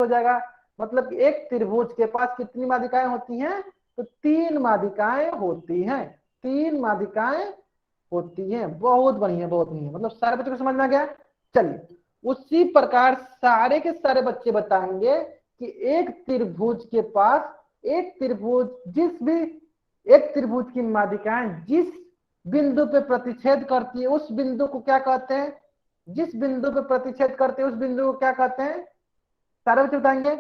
हो जाएगा। मतलब कि एक त्रिभुज के पास कितनी माध्यिकाएं होती हैं? तो 3 माध्यिकाएं होती हैं, 3 माध्यिकाएं होती हैं। बहुत बढ़िया, बहुत बढ़िया, मतलब सारे बच्चों को समझ में आ गया। चलिए, उसी प्रकार सारे के सारे बच्चे बताएंगे कि एक त्रिभुज के पास, एक त्रिभुज जिस भी एक त्रिभुज की माध्यिकाएं जिस बिंदु पे प्रतिच्छेद करती है उस बिंदु को क्या कहते हैं? जिस बिंदु पे प्रतिच्छेद करते हैं उस बिंदु को क्या कहते हैं? सारे बच्चे बताएंगे।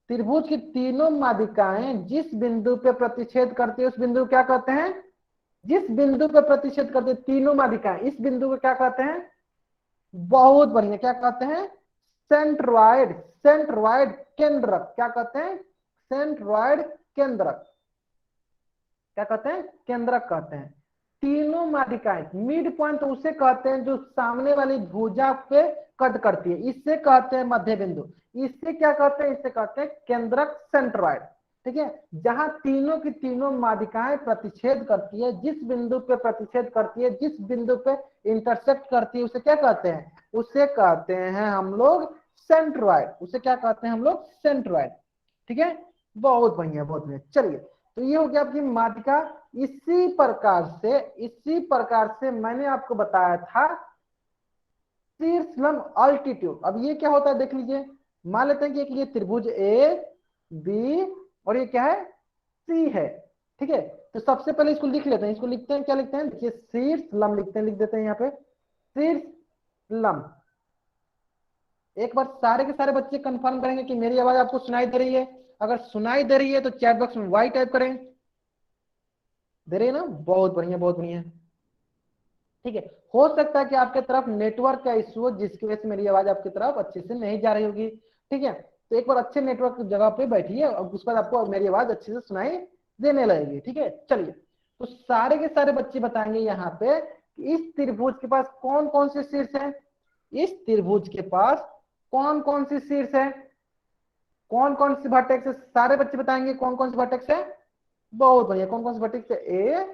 त्रिभुज की तीनों माध्यिकाएं जिस बिंदु पे प्रतिच्छेद करती है उस बिंदु को क्या कहते हैं? जिस बिंदु पे प्रतिच्छेद करते हैं तीनों माध्यिकाएं, इस बिंदु को क्या कहते हैं? बहुत बढ़िया, क्या कहते हैं? सेंट्रॉइड। सेंट्रॉइड केंद्रक। क्या कहते हैं? सेंट्रॉइड केंद्रक। क्या कहते हैं? केंद्रक कहते हैं। तीनों माध्यिकाएं, मिड पॉइंट तो उसे कहते हैं जो सामने वाली भुजा पे कट करती है, इससे कहते हैं मध्य बिंदु। इससे क्या कहते हैं? इससे कहते हैं केंद्रक, सेंट्रॉइड। ठीक है, जहां तीनों की तीनों माध्यिकाएं प्रतिच्छेद करती है, जिस बिंदु पे प्रतिच्छेद करती है, जिस बिंदु पे इंटरसेक्ट करती है, उसे क्या कहते हैं? उसे कहते हैं हम लोग सेंट्रॉइड। उसे क्या कहते हैं हम लोग? सेंट्रॉइड। ठीक है, बहुत बढ़िया, बहुत बढ़िया। चलिए, तो ये हो गया आपकी माध्यिका। इसी प्रकार से मैंने आपको बताया था शीर्ष लंब अल्टीट्यूड। अब ये क्या होता है देख लीजिए। मान लेते हैं कि एक ये त्रिभुज ए बी और ये क्या है? सी है। ठीक है, तो सबसे पहले इसको लिख लेते हैं। इसको लिखते हैं, क्या लिखते हैं? देखिए, शीर्ष लंब लिखते हैं, लिख देते हैं यहाँ पे शीर्ष लंब। एक बार सारे के सारे बच्चे कंफर्म करेंगे कि मेरी आवाज आपको सुनाई दे रही है। अगर सुनाई दे रही है तो चैट बॉक्स में वाई टाइप करें। दे रही है ना? बहुत बढ़िया, बहुत बढ़िया। ठीक है, हो सकता है कि आपके तरफ नेटवर्क का इशू हो जिसकी वजह से मेरी आवाज आपकी तरफ अच्छे से नहीं जा रही होगी। ठीक है, तो एक बार अच्छे नेटवर्क की जगह पे बैठिए और उसके बाद आपको मेरी आवाज अच्छे से सुनाई देने लगेगी। ठीक है, चलिए, तो सारे के सारे बच्चे बताएंगे यहाँ पे कि इस त्रिभुज के पास कौन कौन से शीर्ष है? इस त्रिभुज के पास कौन कौन सी शीर्ष है? कौन कौन सी वर्टेक्स है? सारे बच्चे बताएंगे कौन कौन सी वर्टेक्स है। बहुत बढ़िया, कौन कौन सी वर्टेक्स है? ए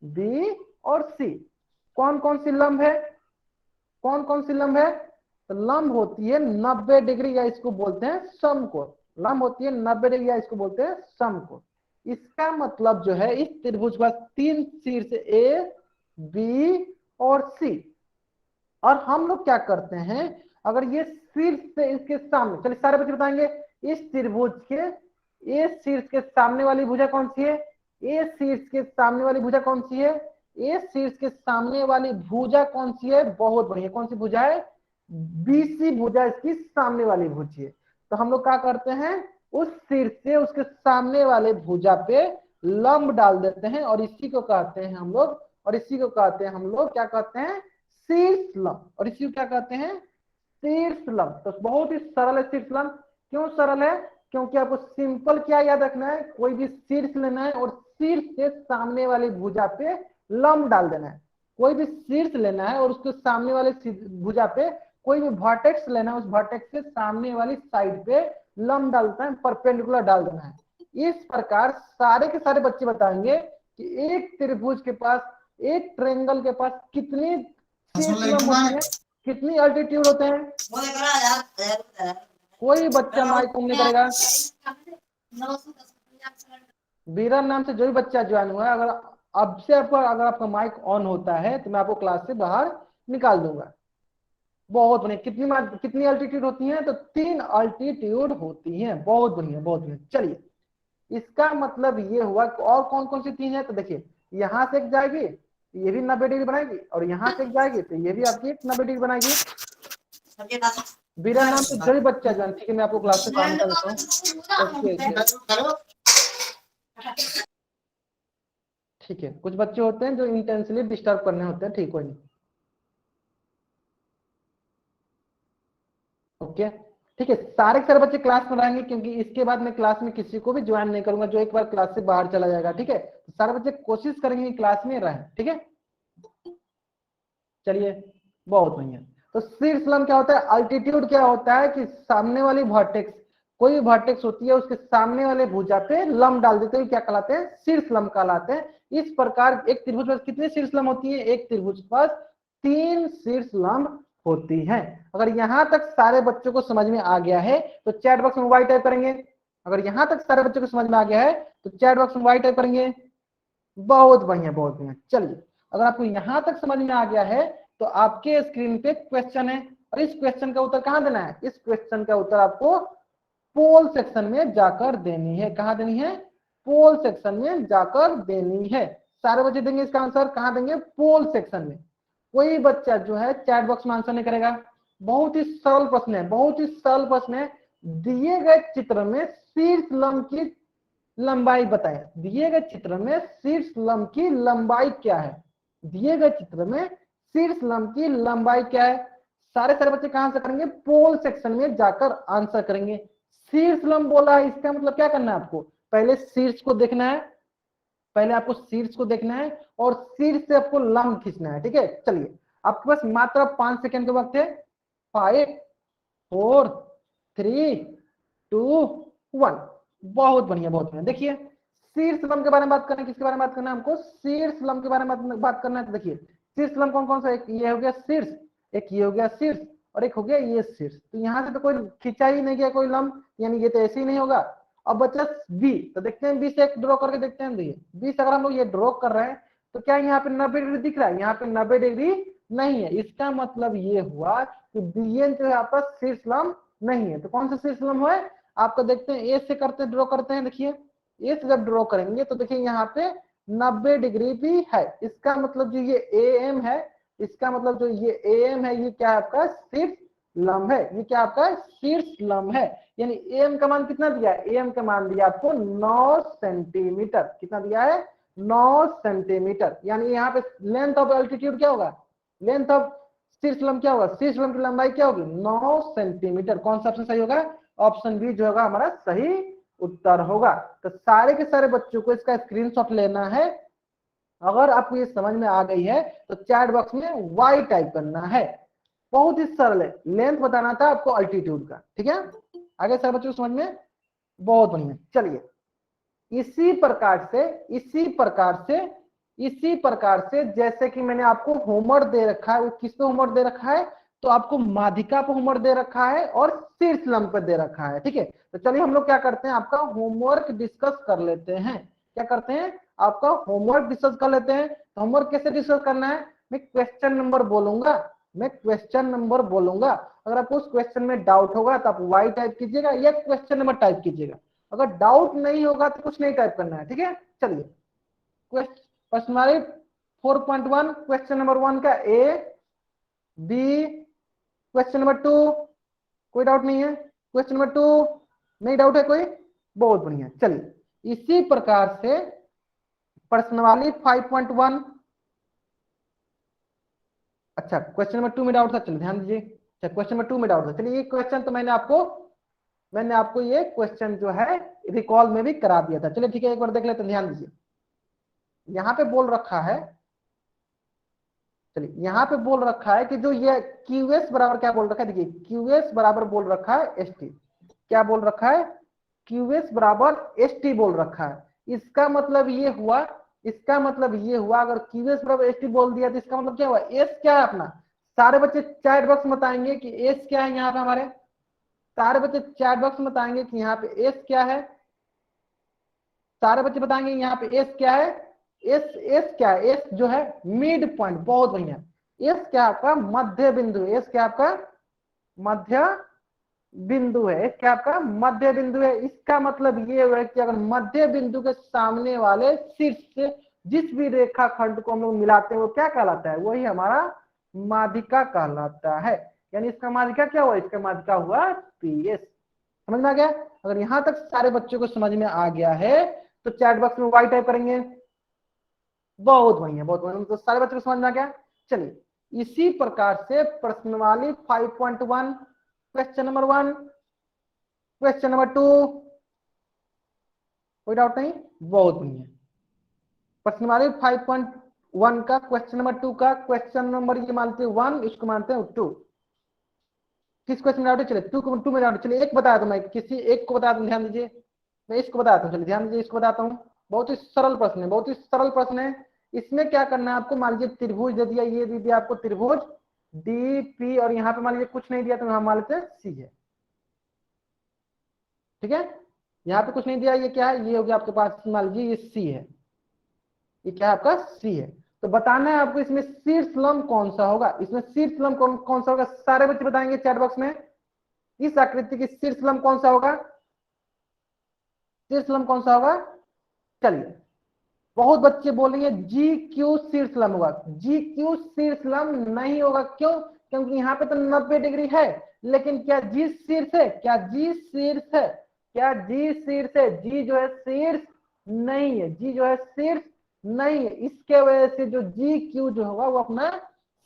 बी और सी। कौन कौन सी लंब है? कौन कौन सी लंब है? तो लंब होती है 90 डिग्री, या इसको बोलते हैं समकोण। लंब होती है 90 डिग्री, या इसको बोलते हैं समकोण। इसका मतलब जो है, इस त्रिभुज का 3 शीर्ष ए बी और सी। और हम लोग क्या करते हैं, अगर ये शीर्ष से इसके सामने, चलिए सारे बच्चे बताएंगे, इस त्रिभुज के ए शीर्ष के सामने वाली भुजा कौन सी है? ए शीर्ष के सामने वाली भुजा कौन सी है? ए शीर्ष के सामने वाली भुजा कौन सी है? बहुत बढ़िया, कौन सी भुजा है? बीसी भुजा इसकी सामने वाली भुजा है। तो हम लोग क्या करते हैं, उस शीर्ष से उसके सामने वाले भुजा पे लंब डाल देते हैं, और इसी को कहते हैं हम लोग, और इसी को कहते हैं हम लोग क्या कहते हैं? शीर्ष लंब। और इसी को क्या कहते हैं? शीर्ष लंब। तो बहुत ही सरल है शीर्ष लंब। क्यों सरल है? क्योंकि आपको सिंपल क्या याद रखना है, कोई भी शीर्ष लेना है और शीर्ष से सामने वाली भुजा पे लंब डाल देना है। कोई भी शीर्ष लेना है और उसके सामने वाले भुजा पे कोई भी वर्टेक्स लेना है, उस वर्टेक्स से सामने वाली साइड पे लंब डालता है, परपेंडिकुलर डाल देना है। इस प्रकार सारे के सारे बच्चे बताएंगे कि एक त्रिभुज के पास, एक ट्रायंगल के पास कितनी शीर्ष लंब होती है, कितनी अल्टीट्यूड होते हैं। कोई बच्चा माइक ऑन नहीं करेगा। बीरन नाम से जो भी बच्चा ज्वाइन हुआ है, अगर अब से अगर आपका माइक ऑन होता है तो मैं आपको क्लास से बाहर निकाल दूंगा। बहुत बढ़िया, कितनी अल्टीट्यूड होती है? तो 3 अल्टीट्यूड होती है। बहुत बढ़िया, बहुत बढ़िया। चलिए, इसका मतलब ये हुआ कि और कौन कौन सी 3 है? तो देखिए, यहां से एक जाएगी, ये भी 90 डिग्री बनाएगी, और यहाँ से एक जाएगी तो ये भी आपकी 90 डिग्री बनाएगी। बीरा नाम से जो भी बच्चा ज्वाइन, ठीक है, मैं आपको क्लास से बाहर निकाल देता हूँ। ठीक है, कुछ बच्चे होते हैं जो इंटेंसली डिस्टर्ब करने होते हैं, ठीक, कोई नहीं। ओके, ठीक है, सारे के सारे बच्चे क्लास में रहेंगे, क्योंकि इसके बाद मैं क्लास में किसी को भी ज्वाइन नहीं करूंगा जो एक बार क्लास से बाहर चला जाएगा। ठीक है, सारे बच्चे कोशिश करेंगे क्लास में रहें। ठीक है, चलिए, बहुत बढ़िया। तो शीर्ष लंब क्या होता है? अल्टीट्यूड क्या होता है कि सामने वाली वर्टेक्स, कोई भी वर्टेक्स होती है उसके सामने वाले भुजा पे लंब डाल देते हैं, क्या कहलाते हैं? शीर्ष लंब कहलाते हैं। इस प्रकार एक त्रिभुज पर कितने शीर्ष लंब होती है? एक त्रिभुज पर 3 शीर्ष लंब होती हैं। अगर यहां तक सारे बच्चों को समझ में आ गया है तो चैट बॉक्स में वाई टाइप करेंगे। अगर यहां तक सारे बच्चों को समझ में आ गया है तो चैट बॉक्स में वाई टाइप करेंगे। बहुत बढ़िया बहुत बढ़िया। चलिए, अगर आपको यहां तक समझ में आ गया है तो आपके स्क्रीन पे क्वेश्चन है, और इस क्वेश्चन का उत्तर कहां देना है? इस क्वेश्चन का उत्तर आपको पोल सेक्शन में जाकर देनी है। कहां देनी है? पोल सेक्शन में जाकर देनी है। सारे बच्चे देंगे इसका आंसर, कहां देंगे? पोल सेक्शन में। कोई बच्चा जो है चैट बॉक्स में आंसर नहीं करेगा। बहुत ही सरल प्रश्न है, बहुत ही सरल प्रश्न है। दिए गए चित्र में शीर्ष लंब की लंबाई बताएं। दिए गए चित्र में शीर्ष लंब की लंबाई क्या है? दिए गए चित्र में शीर्ष लंब की लंबाई क्या है? सारे सारे बच्चे कहां से करेंगे? पोल सेक्शन में जाकर आंसर करेंगे। शीर्ष लंब बोला है, इसका मतलब क्या करना है आपको? पहले शीर्ष को देखना है, पहले आपको शीर्ष को देखना है और शीर्ष से आपको लंब खींचना है। ठीक है, चलिए आपके पास मात्र 5 सेकंड का वक्त है। 5 4 3 2 1। बहुत बढ़िया बहुत बढ़िया। देखिए, शीर्ष लंब के बारे में बात करना है। किसके बारे में बात करना है हमको? शीर्ष लंब के बारे में बात करना है। तो देखिए, शीर्ष लंब कौन कौन सा? एक ये हो गया शीर्ष, एक ये हो गया शीर्ष, और एक हो गया ये शीर्ष। तो यहाँ से तो कोई खींचा ही नहीं गया कोई लंब, यानी ये तो ऐसे ही नहीं होगा। अब बचा बी, तो देखते हैं बी से एक ड्रॉ करके देखते हैं। देखिए बी से अगर हम लोग ये ड्रॉ कर रहे हैं तो क्या यहाँ पे 90 डिग्री दिख रहा है? यहाँ पे 90 डिग्री नहीं है। इसका मतलब ये हुआ कि बीएन जो है आपका शीर्ष लंब नहीं है। तो कौन सा शीर्ष लंब है आपको? देखते हैं ए से करते ड्रॉ करते हैं। देखिए ए से जब ड्रॉ करेंगे तो देखिए यहाँ पे 90 डिग्री भी है। इसका मतलब जो ये ए एम है, इसका मतलब जो ये ए एम है, ये क्या है आपका? शीर्ष लंब है। ये क्या आपका? शीर्ष लंब है। यानी एम का मान कितना दिया है? एम का मान दिया आपको 9 सेंटीमीटर। कितना दिया है? 9 सेंटीमीटर। यानी यहाँ पे लेंथ ऑफ एल्टीट्यूड क्या होगा? लेंथ ऑफ शीर्ष लंब क्या होगा? शीर्ष लंब की लंबाई क्या होगी? 9 सेंटीमीटर। कौन सा ऑप्शन सही होगा? ऑप्शन बी जो होगा हमारा सही उत्तर होगा। तो सारे के सारे बच्चों को इसका स्क्रीनशॉट लेना है। अगर आपको ये समझ में आ गई है तो चैट बॉक्स में वाई टाइप करना है। बहुत ही सरल है। लेंथ बताना था आपको अल्टीट्यूड का। ठीक है, आगे सारे बच्चों को समझ में? बहुत बढ़िया। चलिए, इसी प्रकार से जैसे कि मैंने आपको होमवर्क दे रखा है, वो किस पे होमवर्क दे रखा है? तो आपको माध्यिका पे होमवर्क दे रखा है और शीर्ष लंब पे दे रखा है। ठीक है, तो चलिए हम लोग क्या करते हैं, आपका होमवर्क डिस्कस कर लेते हैं। क्या करते हैं? आपका होमवर्क डिस्कस कर लेते हैं। तो होमवर्क कैसे डिस्कस करना है? मैं क्वेश्चन नंबर बोलूंगा, अगर आपको उस क्वेश्चन में डाउट होगा तो आप वाई टाइप कीजिएगा या क्वेश्चन नंबर टाइप कीजिएगा। अगर डाउट नहीं होगा तो कुछ नहीं टाइप करना है। ठीक है, चलिए क्वेश्चन 4.1 क्वेश्चन नंबर 1 का ए बी, क्वेश्चन नंबर 2 कोई डाउट नहीं है, क्वेश्चन नंबर 2 नहीं डाउट है कोई? बहुत बढ़िया। चलिए इसी प्रकार से प्रश्नावली 5.1, अच्छा क्वेश्चन नंबर 2 में डाउट था, चलिए ध्यान दीजिए। अच्छा क्वेश्चन नंबर 2 में डाउट था, चलिए ये क्वेश्चन तो मैंने आपको ये क्वेश्चन जो है रिकॉल में भी करा दिया था। चलिए ठीक है, एक बार देख लेते हैं, ध्यान दीजिए। यहाँ पे बोल रखा है, चलिए यहाँ पे बोल रखा है कि जो ये QS बराबर क्या बोल रखा है? देखिए QS बराबर बोल रखा है ST। क्या बोल रखा है? QS बराबर ST बोल रखा है। इसका मतलब ये हुआ, अगर QS बराबर ST बोल दिया तो इसका मतलब क्या हुआ? S क्या है अपना? सारे बच्चे चैट बॉक्स में बताएंगे कि S क्या है। यहाँ पे हमारे सारे बच्चे चैट बॉक्स में बताएंगे कि यहाँ पे S क्या है। सारे बच्चे बताएंगे यहाँ पे S क्या है। एस क्या है? एस जो है मिड पॉइंट। बहुत बढ़िया। एस क्या आपका? मध्य बिंदु है। एस क्या आपका? मध्य बिंदु है। एस क्या आपका? मध्य बिंदु है। इसका मतलब ये है कि अगर मध्य बिंदु के सामने वाले शीर्ष से जिस भी रेखा खंड को हम लोग मिलाते हैं वो क्या कहलाता है? वही हमारा माध्यिका कहलाता है। यानी इसका माध्यिका क्या हुआ? इसका माध्यिका हुआ PS। समझ में आ गया? अगर यहां तक सारे बच्चों को समझ में आ गया है तो चैट बॉक्स में वाई टाइप करेंगे। बहुत बढ़िया बहुत बढ़िया। तो सारे बच्चों को समझ में आ गया। चलिए इसी प्रकार से प्रश्नावली 5.1 क्वेश्चन नंबर 1, क्वेश्चन नंबर 2 कोई डाउट नहीं? बहुत बढ़िया। प्रश्नावली 5.1 का क्वेश्चन नंबर 2 का क्वेश्चन नंबर ये मानते हैं 1, इसको मानते हैं 2। किस क्वेश्चन में डाउट है? चलिए 2 में डाउट। चलिए एक बताया तो मैं किसी एक को बता दूं, ध्यान दीजिए। मैं इसको बताता हूँ, चलिए ध्यान दीजिए, इसको बताता हूँ। बहुत ही सरल प्रश्न है। इसमें क्या करना है आपको? मान लीजिए त्रिभुज दे दिया, ये दे दिया आपको त्रिभुज, डी पी, और यहाँ पे मान लीजिए कुछ नहीं दिया तो यहाँ मान लेते हैं सी है। ठीक है, यहाँ पे कुछ नहीं दिया, ये क्या है, ये हो गया आपके पास, मान लीजिए ये सी है, ये क्या है आपका सी है। तो बताना है आपको इसमें शीर्ष लंब कौन सा होगा, इसमें शीर्ष लंब कौन सा होगा, सारे बच्चे बताएंगे चैट बॉक्स में। इस आकृति की शीर्ष लंब कौन सा होगा, शीर्ष लंब कौन सा होगा। चलिए, बहुत बच्चे बोलेंगे जी क्यू शीर्ष लंब होगा, जी क्यू शीर्ष लंब नहीं होगा। क्यों, क्योंकि यहाँ पे तो 90 डिग्री है, लेकिन क्या जी शीर्ष है, क्या जी शीर्ष है, क्या जी शीर्ष है, जी जो है शीर्ष नहीं है, जी जो है शीर्ष नहीं है। इसके वजह से जो जी क्यू जो होगा वो अपना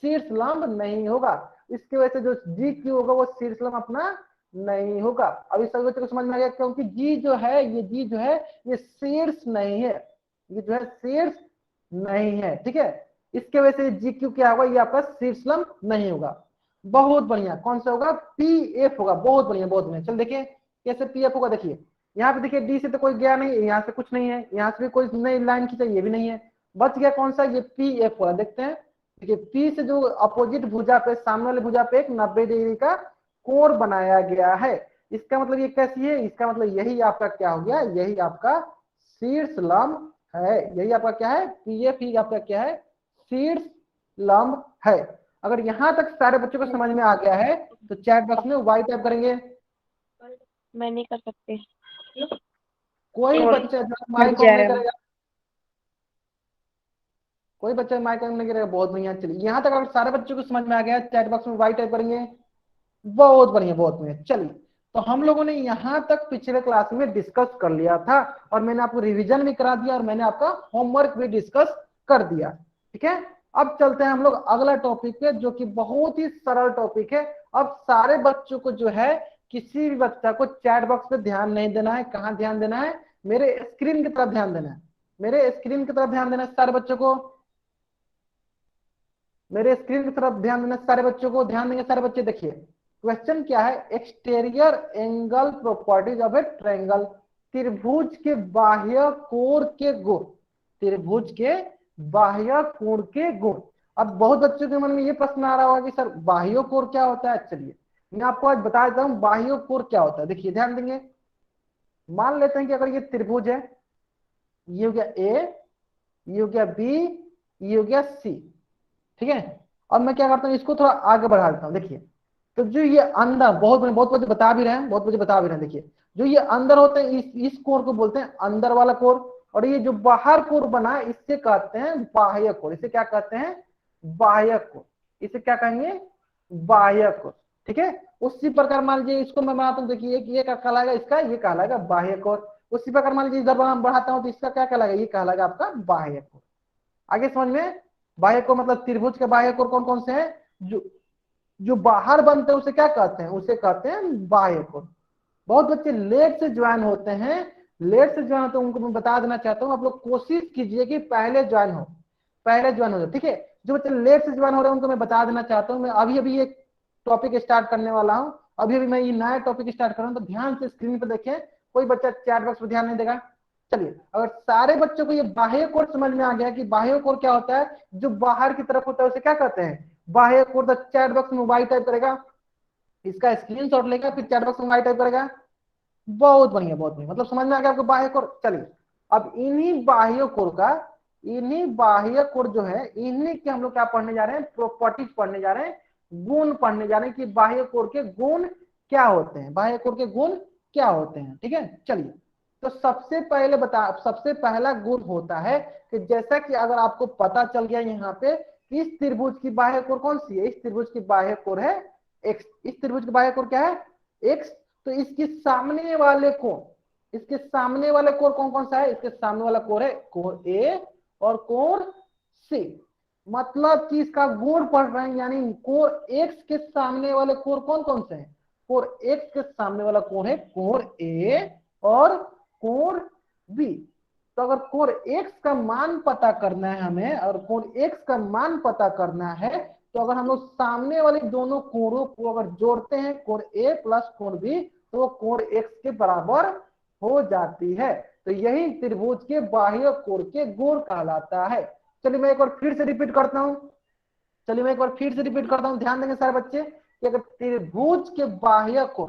शीर्ष लंब नहीं होगा, इसकी वजह से जो जी क्यू होगा वो शीर्ष लंब अपना नहीं होगा। अब इस बच्चे को समझ में आ गया, क्योंकि जी जो है, ये जी जो है ये शीर्ष नहीं है, ये जो है शीर्ष नहीं है। ठीक है, इसके वजह से जी क्यू क्या होगा, ये आपका शीर्ष लंब नहीं होगा। बहुत बढ़िया, कौन सा होगा, पी एफ होगा। बहुत बढ़िया, बहुत बढ़िया। चल देखिए कैसे पी एफ होगा। देखिए यहाँ पे देखिए डी से तो कोई गया नहीं, यहाँ से कुछ नहीं है, यहाँ से भी कोई नई लाइन खींचा, ये भी नहीं है, बच गया कौन सा, ये पी एफ होगा। देखते हैं, देखिए पी से जो अपोजिट भुजा पे, सामने वाले भुजा पे एक 90 डिग्री का कोण बनाया गया है, इसका मतलब ये कैसी है, इसका मतलब यही आपका क्या हो गया, यही आपका शीर्ष लंब है। यही आपका क्या है, पी एफ ही आपका क्या है, शीर्ष लंब है। अगर यहां तक सारे बच्चों को समझ में आ गया है तो चैट बॉक्स में वाई टाइप करेंगे। मैं नहीं कर सकती। कोई और बच्चा जो हट माइक ऑन नहीं जाए। करेगा, कोई बच्चा माइक ऑन नहीं करेगा। बहुत बढ़िया, चलिए यहाँ तक अगर सारे बच्चों को समझ में आ गया, चैट बॉक्स में वाई टाइप करेंगे। बहुत बढ़िया, बहुत बढ़िया। चलिए, तो हम लोगों ने यहाँ तक पिछले क्लास में डिस्कस कर लिया था, और मैंने आपको रिवीजन भी करा दिया, और मैंने आपका होमवर्क भी डिस्कस कर दिया। ठीक है, अब चलते हैं हम लोग अगला टॉपिक पे, जो कि बहुत ही सरल टॉपिक है। अब सारे बच्चों को जो है, किसी भी बच्चा को चैट बॉक्स पे ध्यान नहीं देना है। कहाँ ध्यान देना है, मेरे स्क्रीन की तरफ ध्यान देना है, मेरे स्क्रीन की तरफ ध्यान देना है सारे बच्चों को, मेरे स्क्रीन की तरफ ध्यान देना सारे बच्चों को। ध्यान देंगे सारे बच्चे। देखिए क्वेश्चन क्या है, exterior angle properties of A triangle, त्रिभुज के बाह्य कोण के गुण, त्रिभुज के बाह्य कोण के गुण। अब बहुत बच्चों के मन में ये प्रश्न आ रहा होगा कि सर बाह्य कोण क्या होता है। चलिए मैं आपको आज बता देता हूँ बाह्य कोण क्या होता है। देखिए ध्यान देंगे, मान लेते हैं कि अगर ये त्रिभुज है, ये हो गया ए, ये हो गया बी, ये हो गया सी। ठीक है, अब मैं क्या करता हूँ, इसको थोड़ा आगे बढ़ा देता हूँ। देखिए, तो जो ये अंदर, बहुत बच्चे बता भी रहे हैं, बहुत बच्चे बता भी रहे हैं। देखिए जो ये अंदर होते हैं, इस कोण को बोलते हैं अंदर वाला कोण, और ये जो बाहर कोण बना है इससे कहते हैं बाह्य कोण। इसे क्या कहते हैं, बाह्य कोण। इसे क्या कहेंगे, बाह्य कोण। ठीक है, उसी प्रकार मान लीजिए इसको मैं बनाता हूँ। देखिए ये क्या कहलाएगा, इसका ये कहलाएगा बाह्य कोण। उसी प्रकार मान लीजिए इधर बढ़ाता हूँ तो इसका क्या कहलाएगा, ये कहलाएगा आपका बाह्य कोण। आगे समझ में, बाह्य कोण मतलब त्रिभुज के बाह्य कोण कौन कौन से हैं, जो जो बाहर बनते हैं उसे क्या कहते हैं, उसे कहते हैं बाह्य कोण। बहुत बच्चे लेट से ज्वाइन होते हैं, लेट से ज्वाइन होते हैं, उनको मैं बता देना चाहता हूँ, आप लोग कोशिश कीजिए कि पहले ज्वाइन हो, पहले ज्वाइन हो जाए। ठीक है, जो बच्चे लेट से ज्वाइन हो रहे हैं उनको मैं बता देना चाहता हूँ, मैं अभी अभी एक टॉपिक स्टार्ट करने वाला हूँ, अभी अभी मैं ये नया टॉपिक स्टार्ट कर रहा हूँ। तो ध्यान से स्क्रीन पर देखें, कोई बच्चा चैट बॉक्स पर ध्यान नहीं देगा। चलिए, अगर सारे बच्चों को ये बाह्य कोण समझ में आ गया कि बाह्य कोण क्या होता है, जो बाहर की तरफ होता है उसे क्या कहते हैं, बाह्य कोण। तो चैट बॉक्स में वाई टाइप करेगा, इसका स्क्रीनशॉट लेगा, फिर चैट बॉक्स में वाई टाइप करेगा। बहुत बढ़िया, बहुत बढ़िया, मतलब समझ में आ गया आपको बाह्य कोण। चलिए, अब इन्हीं बाह्य कोण का, इन्हीं बाह्य कोण जो है, इन्हीं के हम लोग क्या पढ़ने जा रहे हैं, प्रॉपर्टीज पढ़ने जा रहे हैं, गुण पढ़ने जा रहे हैं कि बाह्य कोण के गुण क्या होते हैं, बाह्य कोण के गुण क्या होते हैं। ठीक है, चलिए, तो सबसे पहला गुण होता है कि जैसा कि अगर आपको पता चल गया यहाँ पे, इस त्रिभुज की बाह्य कोण कौन सी है, इस त्रिभुज की बाह्य कोण है एक्स। इस त्रिभुज की बाह्य कोण क्या है, एक्स। तो इसके सामने वाले कोण, इसके सामने वाले कोण कौन कौन सा है, इसके सामने वाला कोण है कोण ए और कोण सी। मतलब कि इसका गुण पढ़ रहे हैं, यानी कोण एक्स के सामने वाले कोण कौन कौन से हैं, कोण एक्स के सामने वाला कोण है कोण ए और कोण बी। तो अगर कोण एक्स का मान पता करना है हमें, और कोण एक्स का मान पता करना है, तो अगर हम लोग सामने वाले दोनों कोणों को अगर जोड़ते हैं, कोण ए प्लस कोण बी, तो कोण एक्स के बराबर हो जाती है। तो यही त्रिभुज के बाह्य कोण के गुण कहलाता है। चलिए मैं एक बार फिर से रिपीट करता हूं, चलिए मैं एक बार फिर से रिपीट करता हूं, ध्यान देंगे सारे बच्चे कि अगर त्रिभुज के बाह्य कोण,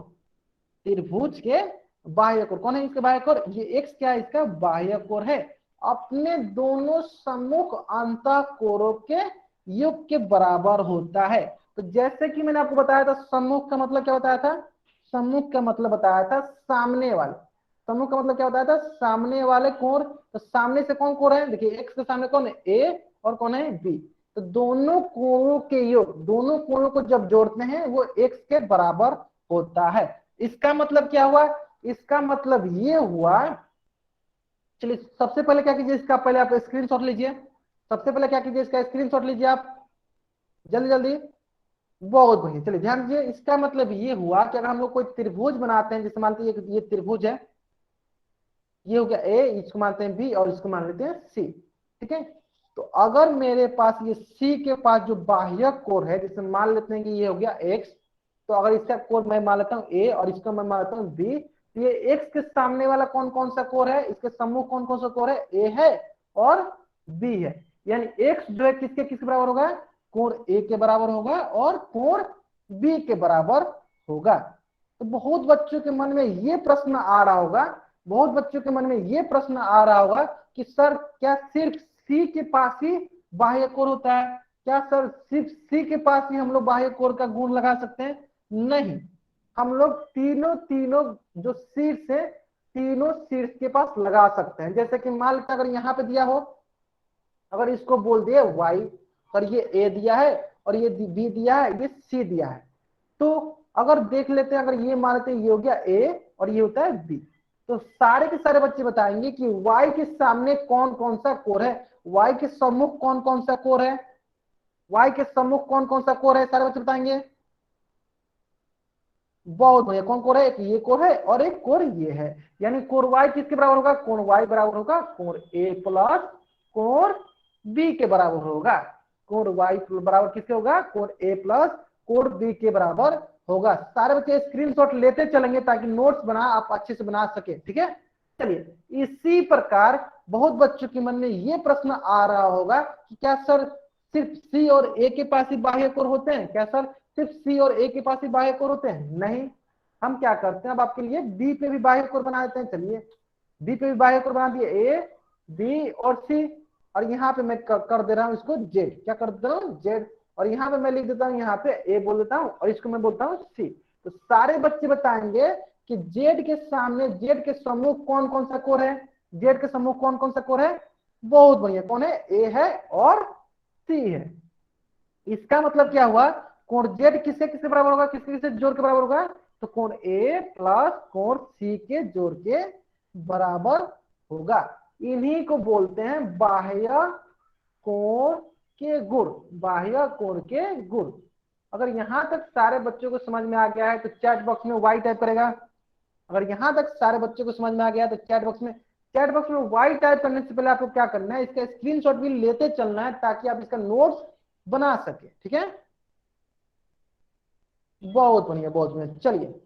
त्रिभुज के बाह्य कोण कौन है इसके बाह्य कोण, ये एक्स क्या है इसका बाह्य कोण है, अपने दोनों सम्मुख अंतःकोणों के योग के बराबर होता है। तो जैसे कि मैंने आपको बताया था सम्मुख का मतलब क्या बताया था, सम्मुख का मतलब बताया था सामने वाले, सम्मुख का मतलब क्या बताया था सामने वाले कोण। तो सामने से कौन कोण है, देखिए एक्स के सामने कौन है ए और कौन है बी, तो दोनों कोणों के योग, दोनों कोणों को जब जोड़ते हैं वो एक्स के बराबर होता है। इसका मतलब क्या हुआ, इसका मतलब ये हुआ, चलिए सबसे पहले क्या कीजिए इसका, पहले आप स्क्रीनशॉट लीजिए, सबसे पहले क्या कीजिए इसका स्क्रीनशॉट लीजिए आप जल्दी जल्दी, बहुत बढ़िया। चलिए ध्यान दीजिए, इसका मतलब ये हुआ कि अगर हम लोग कोई त्रिभुज बनाते हैं, जैसे मानते हैं ये त्रिभुज है, ये हो गया ए, इसको मानते हैं बी और इसको मान लेते हैं सी, ठीक है। तो अगर मेरे पास ये सी के पास जो बाह्य कोण है, जैसे मान लेते हैं कि ये हो गया एक्स, तो अगर इसका कोण मैं मान लेता हूँ ए और इसका मैं मान लेता हूँ बी, तो ये एक्स के सामने वाला कौन कौन सा कोण है, इसके सम्मुख कौन कौन सा कोण है, ए है और बी है। यानी एक्स जो है किसके किसके बराबर होगा, कोण ए के बराबर होगा और कोण बी के बराबर होगा। तो बहुत बच्चों के मन में ये प्रश्न आ रहा होगा, बहुत बच्चों के मन में ये प्रश्न आ रहा होगा कि सर क्या सिर्फ सी के पास ही बाह्य कोण होता है, क्या सर सिर्फ सी के पास ही हम लोग बाह्य कोण का गुण लगा सकते हैं, नहीं, हम लोग तीनों तीनों जो शीर्ष है, तीनों शीर्ष के पास लगा सकते हैं। जैसे कि मान लेते अगर यहाँ पे दिया हो, अगर इसको बोल दिए y और ये a दिया है और ये b दिया है, ये c दिया है, तो अगर देख लेते हैं, अगर ये मान लेते हैं ये हो गया a और ये होता है b, तो सारे के सारे बच्चे बताएंगे कि y के सामने कौन कौन सा कोण है, y के सम्मुख कौन कौन सा कोण है, y के सम्मुख कौन कौन सा कोण है, सारे बच्चे बताएंगे। बहुत बढ़िया, कौन कोण है, एक ये कोण है और एक कोण ये है, यानी कोण y किसके बराबर होगा, कोण y बराबर होगा कोण a प्लस कोण b के बराबर होगा, कोण y बराबर किसके होगा, कोण a प्लस कोण b के बराबर होगा। सारे बच्चे स्क्रीनशॉट लेते चलेंगे ताकि नोट्स बना आप अच्छे से बना सके, ठीक है। चलिए इसी प्रकार बहुत बच्चों के मन में ये प्रश्न आ रहा होगा कि क्या सर सिर्फ सी और ए के पास ही बाह्य कोण होते हैं, क्या सर सिर्फ सी और ए के पास ही बाह्य कोण होते हैं, नहीं, हम क्या करते हैं अब आपके लिए बी पे भी बाह्य कोण बना देते हैं। चलिए बी पे भी बाह्य कोण बना दिए, ए बी और सी, और यहाँ पे मैं कर दे रहा हूँ इसको जेड, क्या कर देता हूँ जेड, और यहाँ पे मैं लिख देता हूँ यहाँ पे ए बोल देता हूँ और इसको मैं बोलता हूँ सी। तो सारे बच्चे बताएंगे कि जेड के सामने, जेड के सम्मुख कौन कौन सा कोण है, जेड के सम्मुख कौन कौन सा कोण है, बहुत बढ़िया, कौन है, ए है और सी है। इसका मतलब क्या हुआ, कोण जेड किससे किसके बराबर होगा, किसके किससे जोड़ के बराबर होगा, तो कोण ए प्लस कोण सी के जोड़ के बराबर होगा। इन्हीं को बोलते हैं बाह्य कोण के गुण, बाह्य कोण के गुण। अगर यहां तक सारे बच्चों को समझ में आ गया है तो चैट बॉक्स में वाई टाइप करेगा, अगर यहां तक सारे बच्चों को समझ में आ गया तो चैट बॉक्स में वाई टाइप करने से पहले आपको क्या करना है, इसका स्क्रीनशॉट भी लेते चलना है ताकि आप इसका नोट्स बना सके, ठीक है। बहुत बढ़िया बहुत बढ़िया। चलिए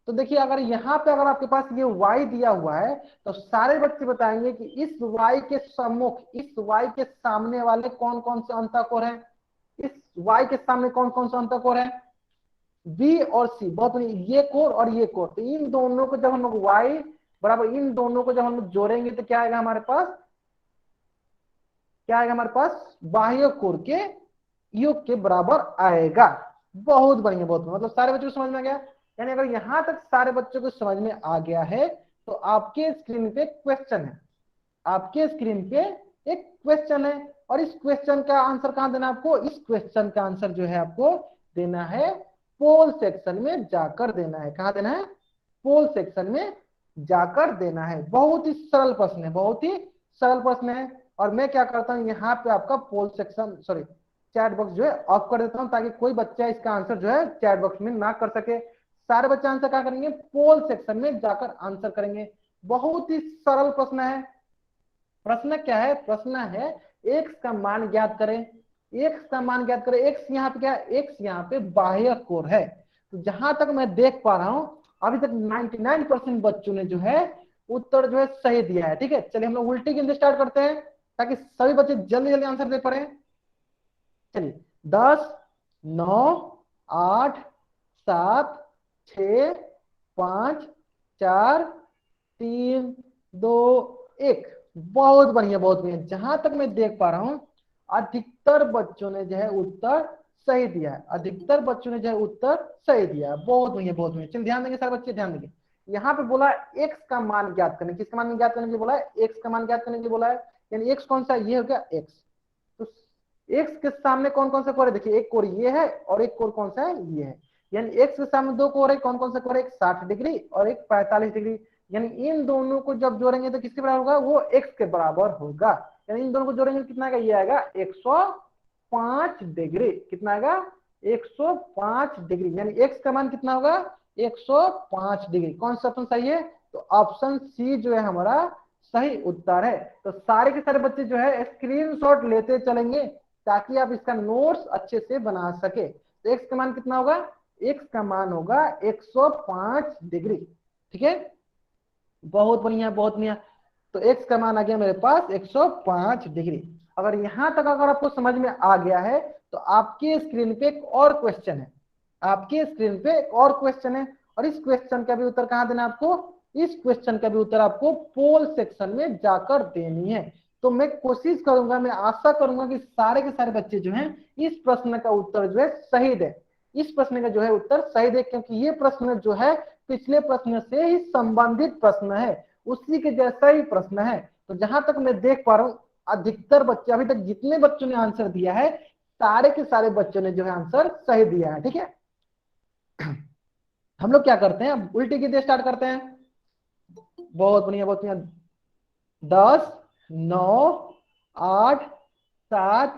तो देखिए अगर यहाँ पे अगर आपके पास ये y दिया हुआ है तो सारे बच्चे बताएंगे कि इस y के सम्मुख, इस y के सामने वाले कौन कौन से अंतःकोण है, इस y के सामने कौन कौन सा अंतःकोण है, b और c, बहुत बढ़िया, ये कोण और ये कोण, तो इन दोनों को जब हम लोग y बराबर इन दोनों को जब हम लोग जोड़ेंगे तो क्या आएगा हमारे पास, क्या आएगा हमारे पास, बाह्य कोण के योग के बराबर आएगा। बहुत बढ़िया बहुत बढ़िया, मतलब सारे बच्चों को समझ में आ गया। यानी अगर यहां तक सारे बच्चों को समझ में आ गया है तो आपके स्क्रीन पे क्वेश्चन है, आपके स्क्रीन पे एक क्वेश्चन है, और इस क्वेश्चन का आंसर कहां देना आपको, इस क्वेश्चन का आंसर जो है आपको देना है पोल सेक्शन में जाकर देना है, कहां देना है, पोल सेक्शन में जाकर देना है। बहुत ही सरल प्रश्न है, बहुत ही सरल प्रश्न है। और मैं क्या करता हूं यहाँ पे आपका पोल सेक्शन, सॉरी चैट बॉक्स जो है ऑफ कर देता हूं ताकि कोई बच्चा इसका आंसर जो है चैट बॉक्स में ना कर सके। सारे बच्चे आंसर क्या करेंगे, पोल सेक्शन में जाकर आंसर करेंगे। बहुत ही सरल प्रश्न है। प्रश्न क्या है, प्रश्न है एक्स का मान ज्ञात करें, एक्स का मान ज्ञात करें, एक्स यहाँ पे क्या है, एक्स यहाँ पे बाह्य कोण है। तो जहां तक मैं देख पा रहा हूं अभी तक 99% बच्चों ने जो है उत्तर जो है सही दिया है, ठीक है। चलिए हम लोग उल्टी गिनती स्टार्ट करते हैं ताकि सभी बच्चे जल्दी जल्दी आंसर दे पाए। चलिए 10, 9, 8, 7, 6, 5, 4, 3, 2, 1। बहुत बढ़िया बहुत बढ़िया। जहां तक मैं देख पा रहा हूं अधिकतर बच्चों ने जो है उत्तर सही दिया है, अधिकतर बच्चों ने जो है उत्तर सही दिया है। बहुत बढ़िया बहुत बढ़िया। चलिए ध्यान देंगे सारे बच्चे, ध्यान देंगे। यहाँ पे बोला है एक्स का मान ज्ञात करने, किसका मान ज्ञात करने के लिए बोला है? एक्स का मान ज्ञात करने के लिए बोला है। यानी एक्स कौन सा? ये हो गया एक्स। तो एक्स के सामने कौन कौन सा कोर है? देखिए एक कोर ये है और एक कोर कौन सा है? ये है। यानी एक्स के सामने दो कोर है, कौन कौन सा कोर है? एक 60 डिग्री और एक 45 डिग्री। यानी इन दोनों को जब जोड़ेंगे तो किसके बराबर होगा? वो एक्स के बराबर होगा। यानी इन दोनों को जोड़ेंगे कितना आएगा? ये आएगा 105 डिग्री। कितना आएगा? 105 डिग्री। यानी एक्स का मान कितना होगा? 105 डिग्री। कौन सा ऑप्शन सही है? तो ऑप्शन सी जो है हमारा सही उत्तर है। तो सारे के सारे बच्चे जो है स्क्रीनशॉट लेते चलेंगे ताकि आप इसका नोट्स अच्छे से बना सके। तो एक्स का मान कितना होगा? एक्स का मान होगा 105 डिग्री। ठीक है, बहुत बढ़िया बहुत बढ़िया। तो एक्स का मान आ गया मेरे पास 105 डिग्री। अगर यहां तक अगर आपको समझ में आ गया है तो आपके स्क्रीन पे एक और क्वेश्चन है, आपके स्क्रीन पे एक और क्वेश्चन है। और इस क्वेश्चन का भी उत्तर कहां देना आपको? इस क्वेश्चन का भी उत्तर आपको पोल सेक्शन में जाकर देनी है। तो मैं कोशिश करूंगा, मैं आशा करूंगा कि सारे के सारे बच्चे जो हैं इस प्रश्न का उत्तर जो है सही दे, इस प्रश्न का जो है उत्तर सही दे, क्योंकि ये प्रश्न जो है पिछले प्रश्न से ही संबंधित प्रश्न है, उसी के जैसा ही प्रश्न है। तो जहां तक मैं देख पा रहा हूं अधिकतर बच्चे, अभी तक जितने बच्चों ने आंसर दिया है सारे के सारे बच्चों ने जो है आंसर सही दिया है। ठीक है, हम लोग क्या करते हैं, अब उल्टी गिनती स्टार्ट करते हैं। बहुत बढ़िया बहुत बढ़िया। 10, 9, 8, 7,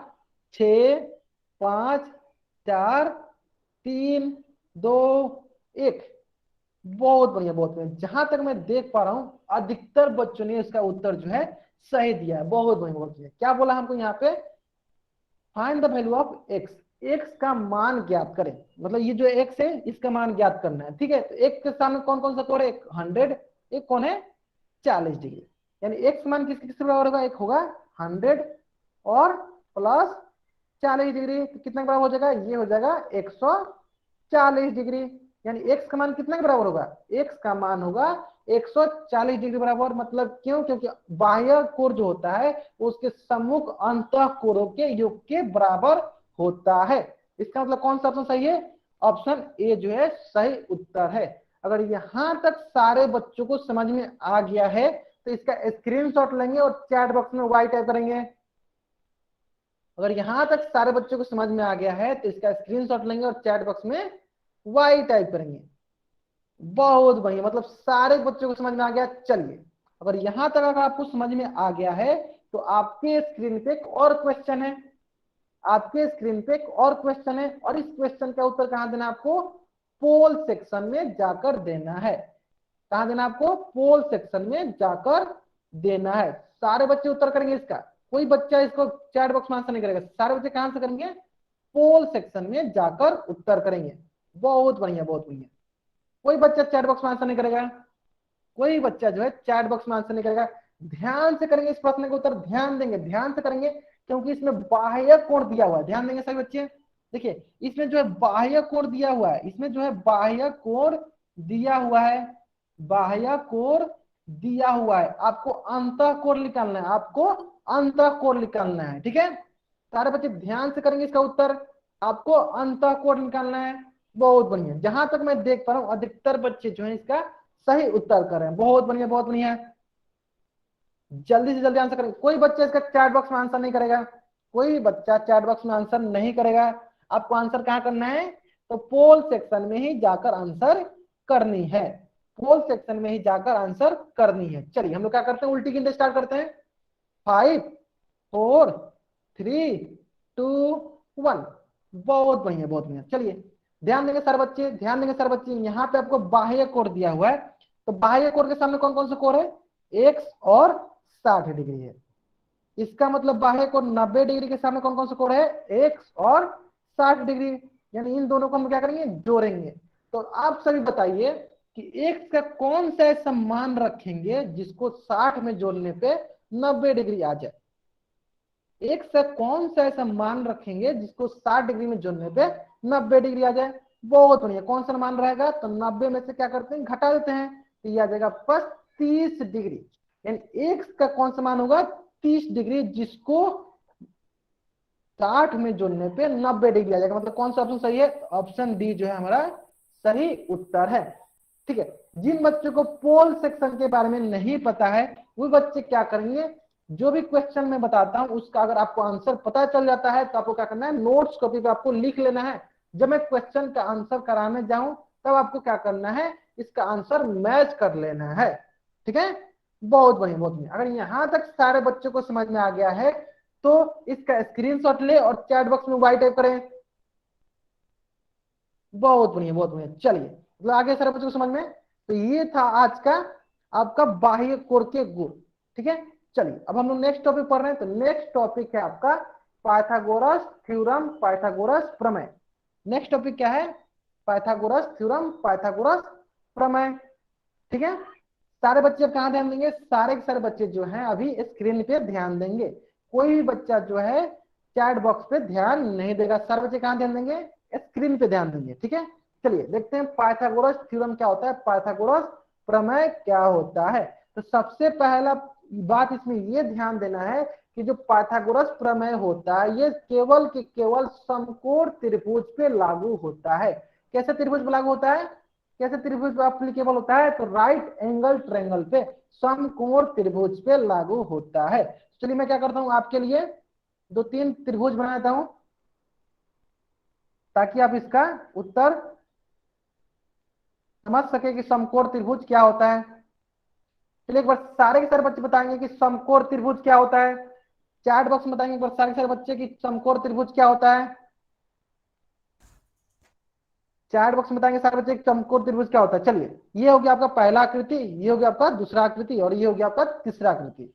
6, 5, 4, 3, 2, 1। बहुत बढ़िया बहुत बढ़िया। जहां तक मैं देख पा रहा हूं अधिकतर बच्चों ने इसका उत्तर जो है सही दिया है। बहुत बढ़िया बहुत बढ़िया। क्या बोला हमको यहाँ पे? Find the value of x, x का मान ज्ञात करें। मतलब ये जो एक्स है इसका मान ज्ञात करना है। ठीक है, तो एक्स के सामने कौन कौन सा कोण है? एक 100, एक कौन है? 40 डिग्री। यानी एक्स मान किसके किसके बराबर होगा? एक होगा 100 और प्लस 40 डिग्री। तो कितना के बराबर हो जाएगा? ये हो जाएगा 140 डिग्री। यानी एक्स का मान कितना के बराबर होगा? एक्स का मान होगा 140 डिग्री बराबर। मतलब क्यों? क्योंकि बाह्य कोण जो होता है उसके सम्मुख अंतः कोणों के योग के बराबर होता है। इसका मतलब कौन सा ऑप्शन सही है? ऑप्शन ए जो है सही उत्तर है। अगर यहां तक सारे बच्चों को समझ में आ गया है तो इसका स्क्रीनशॉट लेंगे और चैट बॉक्स में वाई टाइप करेंगे। अगर यहां तक सारे बच्चों को समझ में आ गया है तो इसका स्क्रीनशॉट लेंगे और चैट बॉक्स में वाई टाइप करेंगे। बहुत बढ़िया, मतलब सारे बच्चों को समझ में आ गया। चलिए, अगर यहां तक अगर आपको समझ में आ गया है तो आपके स्क्रीन पे एक और क्वेश्चन है, आपके स्क्रीन पे एक और क्वेश्चन है और इस क्वेश्चन का उत्तर कहां देना आपको? पोल सेक्शन में जाकर देना है। कहां देना आपको? पोल सेक्शन में जाकर देना है। सारे बच्चे उत्तर करेंगे इसका, कोई बच्चा इसको चैट बॉक्स में आंसर नहीं करेगा। सारे बच्चे कहां से करेंगे? पोल सेक्शन में जाकर उत्तर करेंगे। बहुत बढ़िया बहुत बढ़िया। कोई बच्चा चैट बॉक्स में आंसर नहीं करेगा, कोई बच्चा जो है चैट बॉक्स में आंसर नहीं करेगा। ध्यान से करेंगे इस प्रश्न का उत्तर, ध्यान देंगे, ध्यान से करेंगे, क्योंकि इसमें बाह्य कोण दिया हुआ है। ध्यान देंगे सभी बच्चे। देखिए इसमें जो है बाह्य कोण दिया हुआ है, इसमें जो है बाह्य कोण दिया हुआ है, बाह्य कोण दिया हुआ है। आपको अंतः कोण निकालना है, आपको अंतः कोण निकालना है। ठीक है, सारे बच्चे ध्यान से करेंगे इसका उत्तर, आपको अंतः कोण निकालना है। बहुत बढ़िया। जहां तक मैं देख पा रहा हूं अधिकतर बच्चे जो है इसका सही उत्तर कर रहे हैं। बहुत बढ़िया बहुत बढ़िया। जल्दी से जल्दी आंसर करें। कोई बच्चा इसका चैट बॉक्स में आंसर नहीं करेगा, कोई बच्चा चैट बॉक्स में आंसर नहीं करेगा। आपको आंसर कहां करना है? तो पोल सेक्शन में ही जाकर आंसर करनी है, पोल सेक्शन में ही जाकर आंसर करनी है। चलिए हम लोग क्या करते हैं, उल्टी गिनती स्टार्ट करते हैं। 5, 4, 3, 2, 1। बहुत बढ़िया बहुत बढ़िया। चलिए ध्यान देंगे सारे बच्चे, ध्यान देंगे सारे बच्चे। यहाँ पे आपको बाह्य कोण दिया हुआ है, तो बाह्य कोण के सामने कौन कौन से कोण है? एक्स और 60 डिग्री है। इसका मतलब बाह्य कोण 90 डिग्री के सामने कौन कौन से कोण है? एक्स और 60 डिग्री। यानी इन दोनों को हम क्या करेंगे? जोड़ेंगे। तो आप सभी बताइए कि एक्स का कौन सा ऐसा मान रखेंगे जिसको 60 में जोड़ने पे 90 डिग्री आ जाए? एक से कौन सा ऐसा मान रखेंगे जिसको 60 डिग्री में जोड़ने पे 90 डिग्री आ जाए। बहुत बढ़िया, कौन सा मान रहेगा, तो 90 में से क्या करते हैं, घटा देते हैं, तो ये आ जाएगा 35 डिग्री। यानी एक का कौन सा मान होगा, 30 डिग्री, जिसको 60 में जोड़ने पे 90 डिग्री आ जाएगा। मतलब कौन सा ऑप्शन सही है, ऑप्शन डी जो है हमारा सही उत्तर है। ठीक है, जिन बच्चों को पोल सेक्शन के बारे में नहीं पता है वो बच्चे क्या करेंगे, जो भी क्वेश्चन मैं बताता हूं उसका अगर आपको आंसर पता चल जाता है तो आपको क्या करना है, नोट्स कॉपी पे आपको लिख लेना है। जब मैं क्वेश्चन का आंसर कराने जाऊं तब आपको क्या करना है, इसका आंसर मैच कर लेना है। ठीक है, बहुत बढ़िया बहुत बढ़िया। अगर यहां तक सारे बच्चों को समझ में आ गया है तो इसका स्क्रीनशॉट ले और चैट बॉक्स में वाई टाइप करें। बहुत बढ़िया बहुत बढ़िया। चलिए मतलब आगे सारे बच्चों को समझ में, तो ये था आज का आपका बाह्य कोर के गुण। ठीक है, चलिए अब हम लोग नेक्स्ट टॉपिक पढ़ रहे हैं। तो नेक्स्ट टॉपिक है आपका पाइथागोरस थ्योरम, पाइथागोरस प्रमेय। नेक्स्ट टॉपिक क्या है, पाइथागोरस थ्योरम, पाइथागोरस प्रमेय। ठीक है, सारे बच्चे अब कहाँ ध्यान देंगे, सारे के सारे बच्चे जो हैं अभी स्क्रीन पे ध्यान देंगे। कोई भी बच्चा जो है चैट बॉक्स पे ध्यान नहीं देगा, सारे बच्चे कहाँ ध्यान देंगे, स्क्रीन पे ध्यान देंगे। ठीक है, चलिए देखते हैं पाइथागोरस थ्योरम क्या होता है, पाइथागोरस प्रमेय क्या होता है। तो सबसे पहला बात इसमें ये ध्यान देना है कि जो पाइथागोरस प्रमेय होता है ये केवल के केवल समकोण त्रिभुज पे लागू होता है। कैसे त्रिभुज पे लागू होता है, कैसे त्रिभुज एप्लीकेबल होता है, तो राइट एंगल ट्रायंगल पे, समकोण त्रिभुज पे लागू होता है। चलिए मैं क्या करता हूं, आपके लिए 2-3 त्रिभुज बनाता हूं ताकि आप इसका उत्तर समझ सके कि समकोण त्रिभुज क्या होता है। चलिए एक बार सारे के सारे बच्चे बताएंगे कि समकोण त्रिभुज क्या होता है, चैट बॉक्स में बताएंगे एक बार सारे के सारे बच्चे कि समकोण त्रिभुज क्या होता है। चैट बॉक्स में बताएंगे सारे बच्चे समकोण त्रिभुज क्या होता है। चलिए ये हो गया आपका पहला आकृति, ये हो गया आपका दूसरा आकृति और ये हो गया आपका तीसरा आकृति।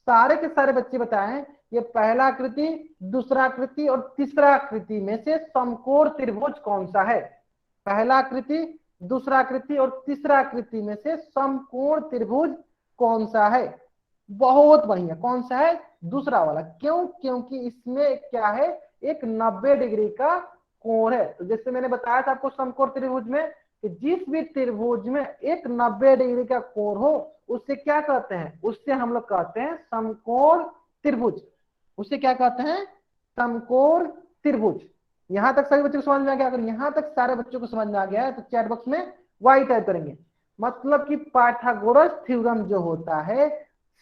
सारे के सारे बच्चे बताएं ये पहला आकृति, दूसरा आकृति और तीसरा आकृति में से समकोण त्रिभुज कौन सा है। पहला आकृति, दूसरा आकृति और तीसरा आकृति में से समकोण त्रिभुज कौन सा है। बहुत बढ़िया, कौन सा है, दूसरा वाला। क्यों, क्योंकि इसमें क्या है, एक 90 डिग्री का कोण है। तो जैसे मैंने बताया था आपको समकोण त्रिभुज में कि जिस भी त्रिभुज में एक 90 डिग्री का कोण हो उससे क्या कहते हैं, उससे हम लोग कहते हैं समकोण त्रिभुज। उसे क्या कहते हैं, समकोण त्रिभुज। यहां तक सभी बच्चों को समझ में आ गया, अगर यहां तक सारे बच्चों को समझ में आ गया है तो चैट बॉक्स में वाई टाइप करेंगे। मतलब कि पाइथागोरस थ्योरम जो होता है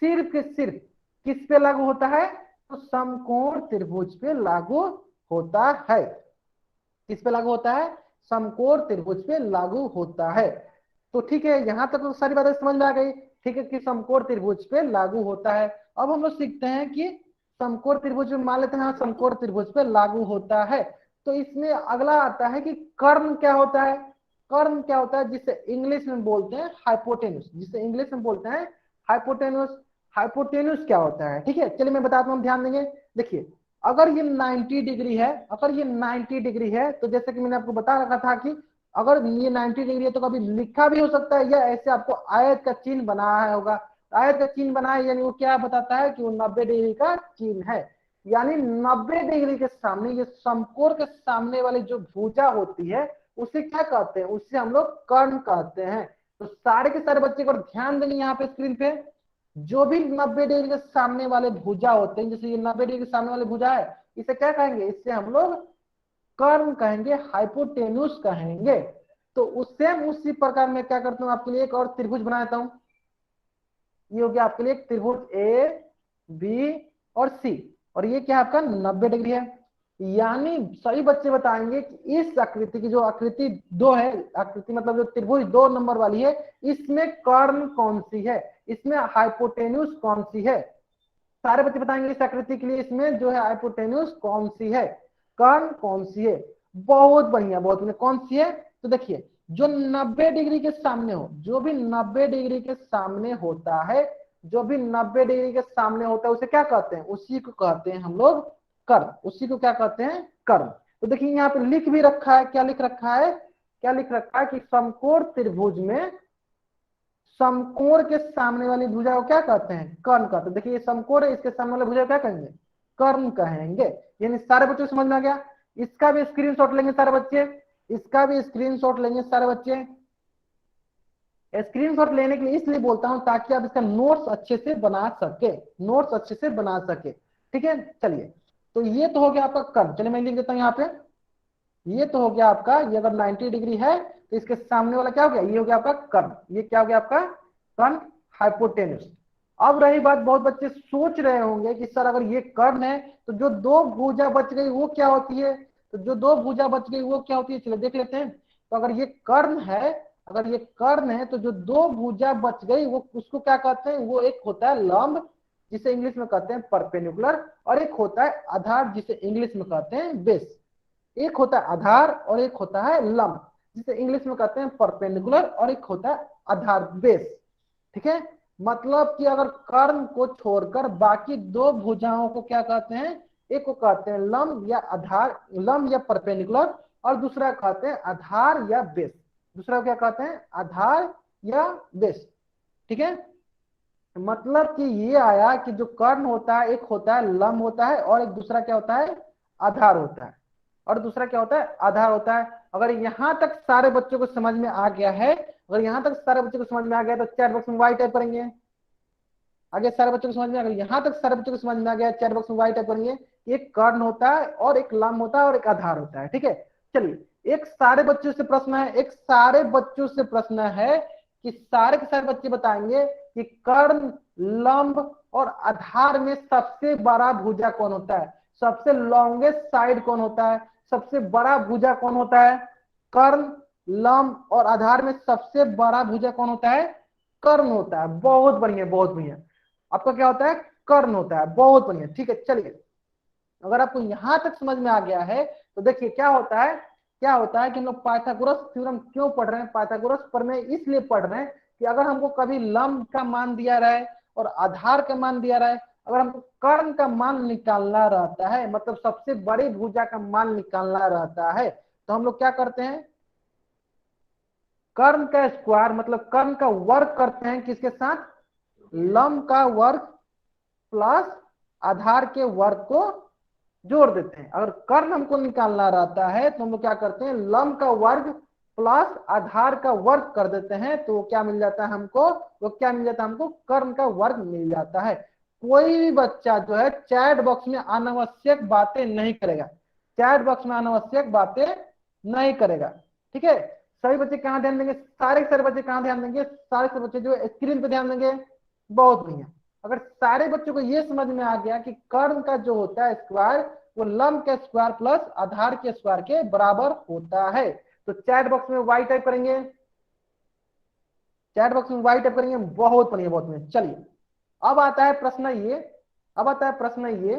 सिर्फ के सिर्फ किस पे लागू होता है, तो समकोण त्रिभुज पे लागू होता है। किस पे लागू होता है, समकोण त्रिभुज पे लागू होता है। तो ठीक है, यहां तक तो सारी बातें समझ में आ गई। ठीक है कि समकोण त्रिभुज पे लागू होता है। अब हम लोग सीखते हैं कि समकोण त्रिभुज में मान लेते हैं हाँ समकोण त्रिभुज पे लागू होता है। तो इसमें अगला आता है कि कर्ण क्या होता है। कर्ण क्या होता है, जिसे इंग्लिश में बोलते हैं हाइपोटेन्यूस, जिसे इंग्लिश में बोलते हैं हाइपोटेन्यूस। हाइपोटेन्यूस क्या होता है, ठीक है चलिए मैं बताता हूँ, ध्यान देंगे। देखिए अगर ये 90 डिग्री है, अगर ये 90 डिग्री है तो जैसे कि मैंने आपको बता रखा था कि अगर ये 90 डिग्री है तो कभी लिखा भी हो सकता है या ऐसे आपको आयत का चिन्ह बनाया होगा। आयत का चिन्ह बनाया यानी वो क्या बताता है कि वो 90 डिग्री का चिन्ह है। यानी 90 डिग्री के सामने, ये समकोण के सामने वाली जो भुजा होती है उसे क्या कहते हैं, उससे हम लोग कर्ण कहते हैं। तो सारे के सारे बच्चे को ध्यान देंगे यहाँ पे स्क्रीन पे, जो भी 90 डिग्री के सामने वाले भुजा होते हैं, जैसे ये 90 डिग्री के सामने वाले भुजा है, इसे क्या कहेंगे, इससे हम लोग कर्ण कहेंगे, हाइपोटेन्यूस कहेंगे। तो उससे उसी प्रकार में क्या करता हूं, आपके लिए एक और त्रिभुज बना देता हूं। ये हो गया आपके लिए एक त्रिभुज ए बी और सी, और ये क्या आपका 90 डिग्री है। यानी सभी बच्चे बताएंगे कि इस आकृति की जो आकृति 2 है, आकृति मतलब जो त्रिभुज 2 नंबर वाली है, इसमें कर्ण कौन सी है, इसमें हाइपोटेन्यूस कौन सी है। सारे बच्चे बताएंगे इस आकृति के लिए इसमें जो है हाइपोटेन्यूस कौन सी है, कर्ण कौन सी है। बहुत बढ़िया बहुत बढ़िया, कौन सी है, तो देखिए जो 90 डिग्री के सामने हो, जो भी 90 डिग्री के सामने होता है, जो भी 90 डिग्री के सामने होता है उसे क्या कहते हैं, उसी को कहते हैं हम लोग कर्ण, उसी को क्या कहते हैं, कर्ण। तो देखिए यहाँ पे लिख भी रखा है, क्या लिख रखा है, क्या लिख रखा है कि समकोण त्रिभुज में समकोण के सामने वाली भुजा को क्या कहते हैं, कर्ण कहते हैं। देखिए ये समकोण है, इसके सामने वाली भुजा क्या कहेंगे, कर्ण कहेंगे। यानी सारे बच्चों को समझ में आ गया। इसका भी स्क्रीनशॉट लेंगे सारे बच्चे, इसका भी स्क्रीनशॉट लेंगे सारे बच्चे। स्क्रीनशॉट लेने के लिए इसलिए बोलता हूं ताकि आप इसका नोट्स अच्छे से बना सके, नोट्स अच्छे से बना सके। ठीक है, चलिए तो ये तो हो गया आपका कर्ण। चलिए मैं लिख देता हूं यहाँ पे, ये तो हो गया आपका, ये अगर 90 डिग्री है तो इसके सामने वाला क्या हो गया, ये हो गया आपका कर्ण। ये क्या हो गया आपका कर्ण हाइपोटेन्यूस। अब रही बात, बहुत बच्चे सोच रहे होंगे कि सर अगर ये कर्ण है तो जो दो भुजा बच गई वो क्या होती है, तो जो दो भुजा बच गई वो क्या होती है, चलो देख लेते हैं। तो अगर ये कर्ण है, अगर ये कर्ण है तो जो दो भुजा बच गई वो उसको क्या कहते हैं, वो एक होता है लंब जिसे इंग्लिश में कहते हैं परपेंडिकुलर, और एक होता है आधार जिसे इंग्लिश में कहते हैं बेस। एक होता है आधार और एक होता है लंब जिसे इंग्लिश में कहते हैं परपेंडिकुलर, और एक होता है आधार बेस। ठीक है, मतलब कि अगर कर्ण को छोड़कर बाकी दो भुजाओं को क्या कहते हैं, एक को कहते हैं लंब या आधार, लंब या परपेंडिकुलर, और दूसरा कहते हैं आधार या बेस। दूसरा क्या कहते हैं, आधार या बेस। ठीक है, मतलब कि ये आया कि जो कर्ण होता है एक होता है लंब होता है, और एक दूसरा क्या होता है आधार होता है, और दूसरा क्या होता है आधार होता है। अगर यहां तक सारे बच्चों को समझ में आ गया है, अगर यहां तक सारे बच्चों को समझ में आ गया तो चैट बॉक्स में वाई टाइप करेंगे। आगे सारे बच्चों को समझ में आ गया, यहां तक सारे बच्चों को समझ में आ गया, चैट बॉक्स में वाई टाइप करेंगे। एक कर्ण होता है और एक लंब होता है और एक आधार होता है। ठीक है, चलिए एक सारे बच्चों से प्रश्न है, एक सारे बच्चों से प्रश्न है कि सारे के सारे बच्चे बताएंगे कि कर्ण, लंब और आधार में सबसे बड़ा भुजा कौन होता है, सबसे लॉन्गेस्ट साइड कौन होता है, सबसे बड़ा भुजा कौन होता है। कर्ण, लंब और आधार में सबसे बड़ा भुजा कौन होता है, कर्ण होता है। बहुत बढ़िया, बहुत बढ़िया। आपका क्या होता है, कर्ण होता है। बहुत बढ़िया, ठीक है। चलिए अगर आपको यहां तक समझ में आ गया है तो देखिए क्या होता है, क्या होता है कि हम लोग पाइथागोरस थ्योरम क्यों पढ़ रहे हैं, पाइथागोरस प्रमेय इसलिए पढ़ रहे हैं कि अगर हमको कभी लंब का मान दिया रहे और आधार का मान दिया रहे, अगर हमको कर्ण का मान निकालना रहता है, मतलब सबसे बड़ी भुजा का मान निकालना रहता है, तो हम लोग क्या करते हैं, कर्ण का स्क्वायर मतलब कर्ण का वर्ग करते हैं किसके साथ, लंब का वर्ग प्लस आधार के वर्ग को जोड़ देते हैं। अगर कर्ण हमको निकालना रहता है तो हम लोग क्या करते हैं, लंब का वर्ग प्लस आधार का वर्ग कर देते हैं, तो क्या मिल जाता है हमको, वो क्या मिल जाता है हमको, कर्ण का वर्ग मिल जाता है। कोई भी बच्चा जो है चैट बॉक्स में अनावश्यक बातें नहीं करेगा, चैट बॉक्स में अनावश्यक बातें नहीं करेगा। ठीक है, सभी बच्चे कहाँ ध्यान देंगे, सारे के सारे बच्चे कहाँ ध्यान देंगे, सारे के बच्चे जो स्क्रीन पे ध्यान देंगे। बहुत बढ़िया। अगर सारे बच्चों को ये समझ में आ गया कि कर्ण का जो होता है स्क्वायर वो लंब के स्क्वायर प्लस आधार के स्क्वायर के बराबर होता है, तो चैट बॉक्स में वाई टाइप करेंगे, चैट बॉक्स में वाई टाइप करेंगे। बहुत बढ़िया, बहुत बढ़िया। चलिए अब आता है प्रश्न ये, अब आता है प्रश्न ये,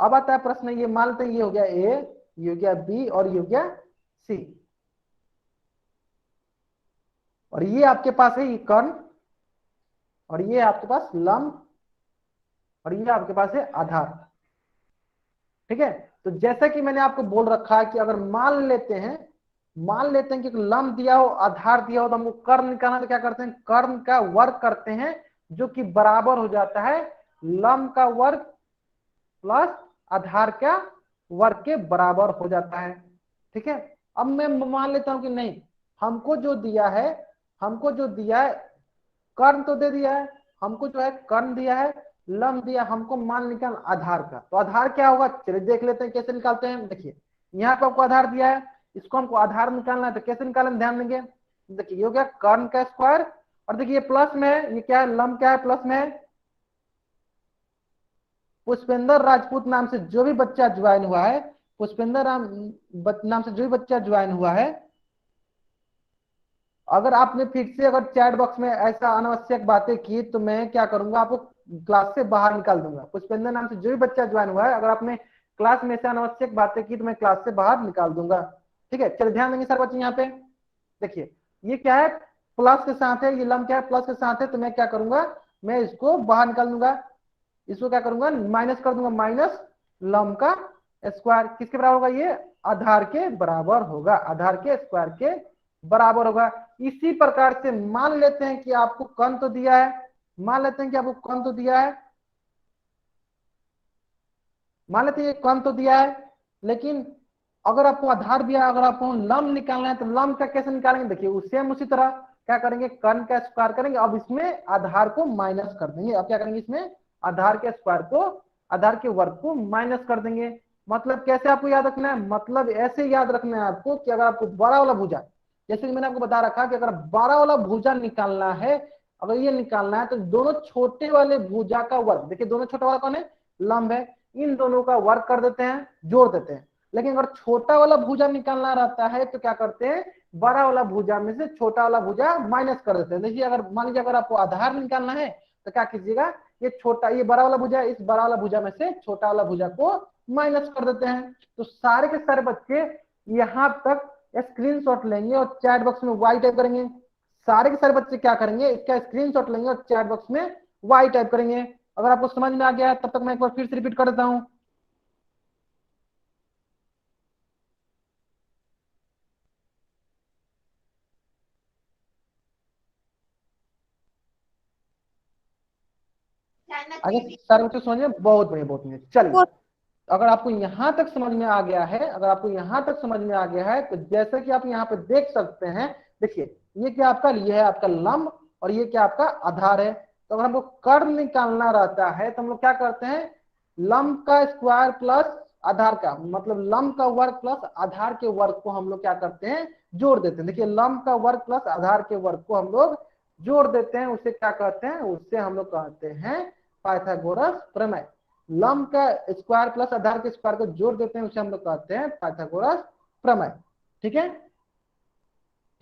अब आता है प्रश्न ये, मान लेते हैं ये हो गया ए, ये हो गया बी और ये हो गया सी, और ये आपके पास है ये कर्ण, और ये आपके पास लंब, और ये आपके पास है आधार। ठीक है, तो जैसा कि मैंने आपको बोल रखा है कि अगर मान लेते हैं, मान लेते हैं कि लंब दिया हो आधार दिया हो तो हमको कर्ण निकालना, तो क्या करते हैं, कर्ण का वर्ग करते हैं जो कि बराबर हो जाता है लंब का वर्ग प्लस आधार का वर्ग के बराबर हो जाता है। ठीक है, अब मैं मान लेता हूं कि नहीं, हमको जो दिया है, हमको जो दिया है कर्ण तो दे दिया है, हमको जो है कर्ण दिया है, लंब दिया, हमको मान निकाल आधार का, तो आधार क्या होगा, चलिए देख लेते हैं कैसे निकालते हैं। देखिए यहाँ पे आपको आधार दिया है, इसको हमको आधार निकालना है, तो कैसे निकालें ध्यान देंगे। देखिए ये हो गया कर्ण का स्क्वायर, और देखिए प्लस में है, ये क्या है, लंब क्या है प्लस में है, पुष्पेंद्र राजपूत नाम से जो भी बच्चा ज्वाइन हुआ है, पुष्पेंद्र नाम से जो भी बच्चा ज्वाइन हुआ है, अगर आपने फिर से अगर चैट बॉक्स में ऐसा अनावश्यक बातें की तो मैं क्या करूंगा, आपको क्लास से बाहर निकाल दूंगा। पुष्पेंद्र नाम से जो भी बच्चा ज्वाइन हुआ है, अगर आपने क्लास में से अनावश्यक बातें की तो मैं क्लास से बाहर निकाल दूंगा। ठीक है, चलिए ध्यान देंगे सर बच्चे। यहाँ पे देखिए ये क्या है, प्लस के साथ है, ये लंब क्या है प्लस के साथ है, तो मैं क्या करूंगा, मैं इसको बाहर निकाल दूंगा, इसको क्या करूंगा माइनस कर दूंगा, माइनस लंब का स्क्वायर किसके बराबर होगा, ये आधार के बराबर होगा, आधार के स्क्वायर के बराबर होगा। इसी प्रकार से मान लेते हैं कि आपको कर्ण तो दिया है, मान लेते हैं कि आपको कर्ण तो दिया है, मान लेते हैं ये कण तो दिया है, लेकिन अगर आपको आधार दिया, अगर आपको लंब निकालना है तो लंब का कैसे निकालेंगे, देखिए सेम उसी तरह क्या करेंगे, कण का स्क्वायर करेंगे, अब इसमें आधार को माइनस कर देंगे। अब क्या करेंगे, इसमें आधार के स्क्वायर को, आधार के वर्ग को माइनस कर देंगे। मतलब कैसे आपको याद रखना है, मतलब ऐसे याद रखना है आपको कि अगर आपको बड़ा वाला भुजा, जैसे कि मैंने आपको बता रखा कि अगर बड़ा वाला भुजा निकालना है, अगर ये निकालना है तो दोनों छोटे वाले भुजा का वर्ग, देखिए दोनों छोटा वाला कौन है, लंब है, इन दोनों का वर्ग कर देते हैं, जोड़ देते हैं। लेकिन अगर छोटा वाला भुजा निकालना रहता है तो क्या करते हैं, बड़ा वाला भुजा में से छोटा वाला भुजा माइनस कर देते हैं। देखिए अगर मान लीजिए अगर आपको आधार निकालना है तो क्या कीजिएगा, ये छोटा, ये बड़ा वाला भुजा, इस बड़ा वाला भुजा में से छोटा वाला भुजा को माइनस कर देते हैं। तो सारे के सारे बच्चे यहाँ तक स्क्रीनशॉट लेंगे और चैट बॉक्स में वाई टाइप करेंगे। सारे के सारे बच्चे क्या करेंगे, इसका स्क्रीनशॉट लेंगे और चैट बॉक्स में वाई टाइप करेंगे। अगर आपको समझ में आ गया है तब तक मैं एक बार फिर से रिपीट कर देता हूं। अगर सारे बच्चे समझ में, बहुत बढ़िया बहुत बढ़िया। चलिए, अगर आपको यहां तक समझ में आ गया है, अगर आपको यहां तक समझ में आ गया है तो जैसे कि आप यहाँ पे देख सकते हैं, देखिए ये क्या आपका, ये है आपका लंब और ये क्या आपका आधार है। तो अगर हमको कर्ण निकालना रहता है तो हम लोग क्या करते हैं, लंब का स्क्वायर प्लस आधार का, मतलब लंब का वर्ग प्लस आधार के वर्ग को हम लोग क्या करते हैं, जोड़ देते हैं। देखिए लंब का वर्ग प्लस आधार के वर्ग को हम लोग जोड़ देते हैं, उसे क्या कहते हैं, उससे हम लोग कहते हैं पाइथागोरस प्रमेय। लंब का स्क्वायर प्लस आधार के स्क्वायर को जोड़ देते हैं, उसे हम लोग कहते हैं पाइथागोरस प्रमेय। ठीक है,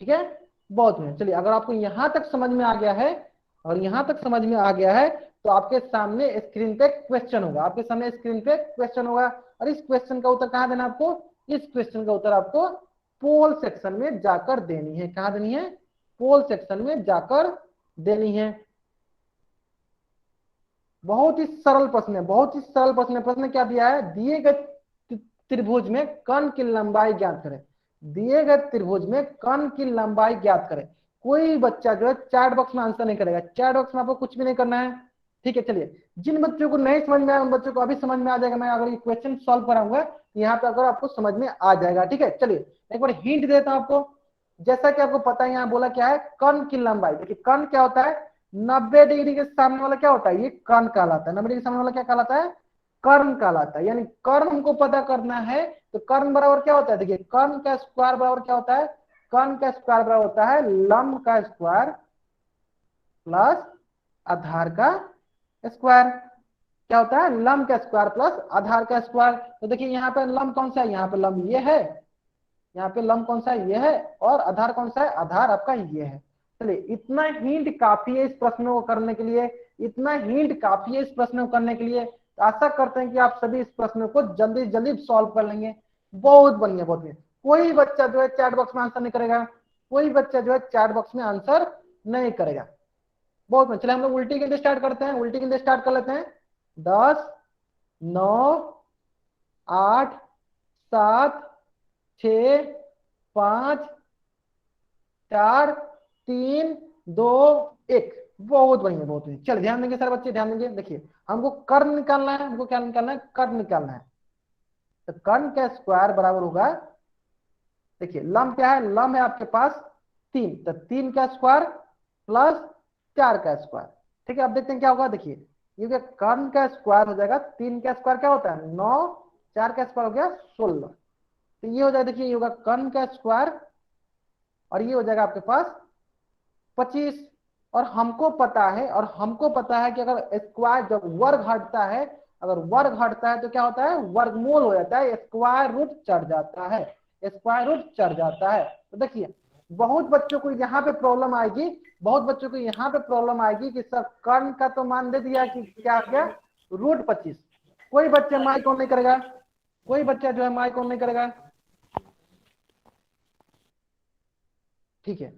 ठीक है, बहुत बढ़िया। चलिए, अगर आपको यहां तक समझ में आ गया है, और यहां तक समझ में आ गया है तो आपके सामने स्क्रीन पे क्वेश्चन होगा, आपके सामने स्क्रीन पे क्वेश्चन होगा, और इस क्वेश्चन का उत्तर कहां देना आपको, इस क्वेश्चन का उत्तर आपको पोल सेक्शन में जाकर देनी है। कहां देनी है, पोल सेक्शन में जाकर देनी है। बहुत ही सरल प्रश्न है, बहुत ही सरल प्रश्न है। प्रश्न क्या दिया है, दिए गए त्रिभुज में कर्ण की लंबाई ज्ञात करें। दिए गए त्रिभुज में कर्ण की लंबाई ज्ञात करें। कोई बच्चा जो है चैट बॉक्स में आंसर नहीं करेगा, चैट बॉक्स में आपको कुछ भी नहीं करना है। ठीक है, चलिए, जिन बच्चों को नहीं समझ में आया उन बच्चों को अभी समझ में आ जाएगा। मैं अगर ये क्वेश्चन सॉल्व कराऊंगा यहाँ पे अगर आपको समझ में आ जाएगा। ठीक है, चलिए एक बार हिंट देता हूं आपको। जैसा कि आपको पता है, यहाँ बोला क्या है, कर्ण की लंबाई। देखिए कर्ण क्या होता है, 90 डिग्री के सामने वाला क्या होता है, ये कर्ण कहलाता है। 90 डिग्री के सामने वाला क्या कहलाता है, कर्ण कहलाता है। यानी कर्ण हमको पता करना है तो कर्ण बराबर क्या होता है, देखिए कर्ण का स्क्वायर बराबर क्या होता है, कर्ण का स्क्वायर बराबर होता है लंब का स्क्वायर प्लस आधार का स्क्वायर। क्या होता है, लंब का स्क्वायर प्लस आधार का स्क्वायर। तो देखिए यहाँ पे लंब कौन सा है, यहाँ पे लंब ये है, यहाँ पे लंब कौन सा है, ये है, और आधार कौन सा है, आधार आपका ये है। चलिए, इतना हिंट काफी है इस प्रश्न को करने के लिए, इतना हिंट काफी है इस प्रश्न को करने के लिए। तो आशा करते हैं कि आप सभी इस प्रश्न को जल्दी जल्दी सॉल्व कर लेंगे। बहुत बढ़िया, बहुत बढ़िया। कोई बच्चा जो है चैट बॉक्स में आंसर नहीं करेगा, कोई बच्चा जो है चैट बॉक्स में आंसर नहीं करेगा। बहुत बढ़िया। चलिए हम लोग उल्टी गिनती स्टार्ट करते हैं, उल्टी गिनती स्टार्ट कर लेते हैं। 10, 9, 8, 7, 6, 5, 4, 3, 2, 1। बहुत बढ़िया, बहुत बढ़िया। चलिए ध्यान देंगे सारे बच्चे, ध्यान देंगे। देखिए हमको कर्ण निकालना है, हमको क्या निकालना है, कर्ण निकालना है। तो कर्ण का स्क्वायर बराबर होगा, देखिए लंब क्या है, लंब है आपके पास 3, तो 3 का स्क्वायर प्लस 4 का स्क्वायर। ठीक है, अब देखते हैं क्या होगा। देखिए ये कर्ण का स्क्वायर हो जाएगा, 3 का स्क्वायर क्या होता है 9, 4 का स्क्वायर हो गया 16। तो ये हो जाएगा, देखिए ये होगा कर्ण का स्क्वायर, और ये हो जाएगा आपके पास 25। और हमको पता है, और हमको पता है कि अगर स्क्वायर जब वर्ग हटता है, अगर वर्ग हटता है तो क्या होता है, वर्गमूल हो जाता है, स्क्वायर रूट चढ़ जाता है, स्क्वायर रूट चढ़ जाता है। तो देखिए बहुत बच्चों को यहाँ पे प्रॉब्लम आएगी, बहुत बच्चों को यहाँ पे प्रॉब्लम आएगी कि सर कर्ण का तो मान दे दिया कि क्या आ गया, √25। कोई बच्चा माइक ऑन नहीं करेगा, कोई बच्चा जो है माइक ऑन नहीं करेगा। ठीक है,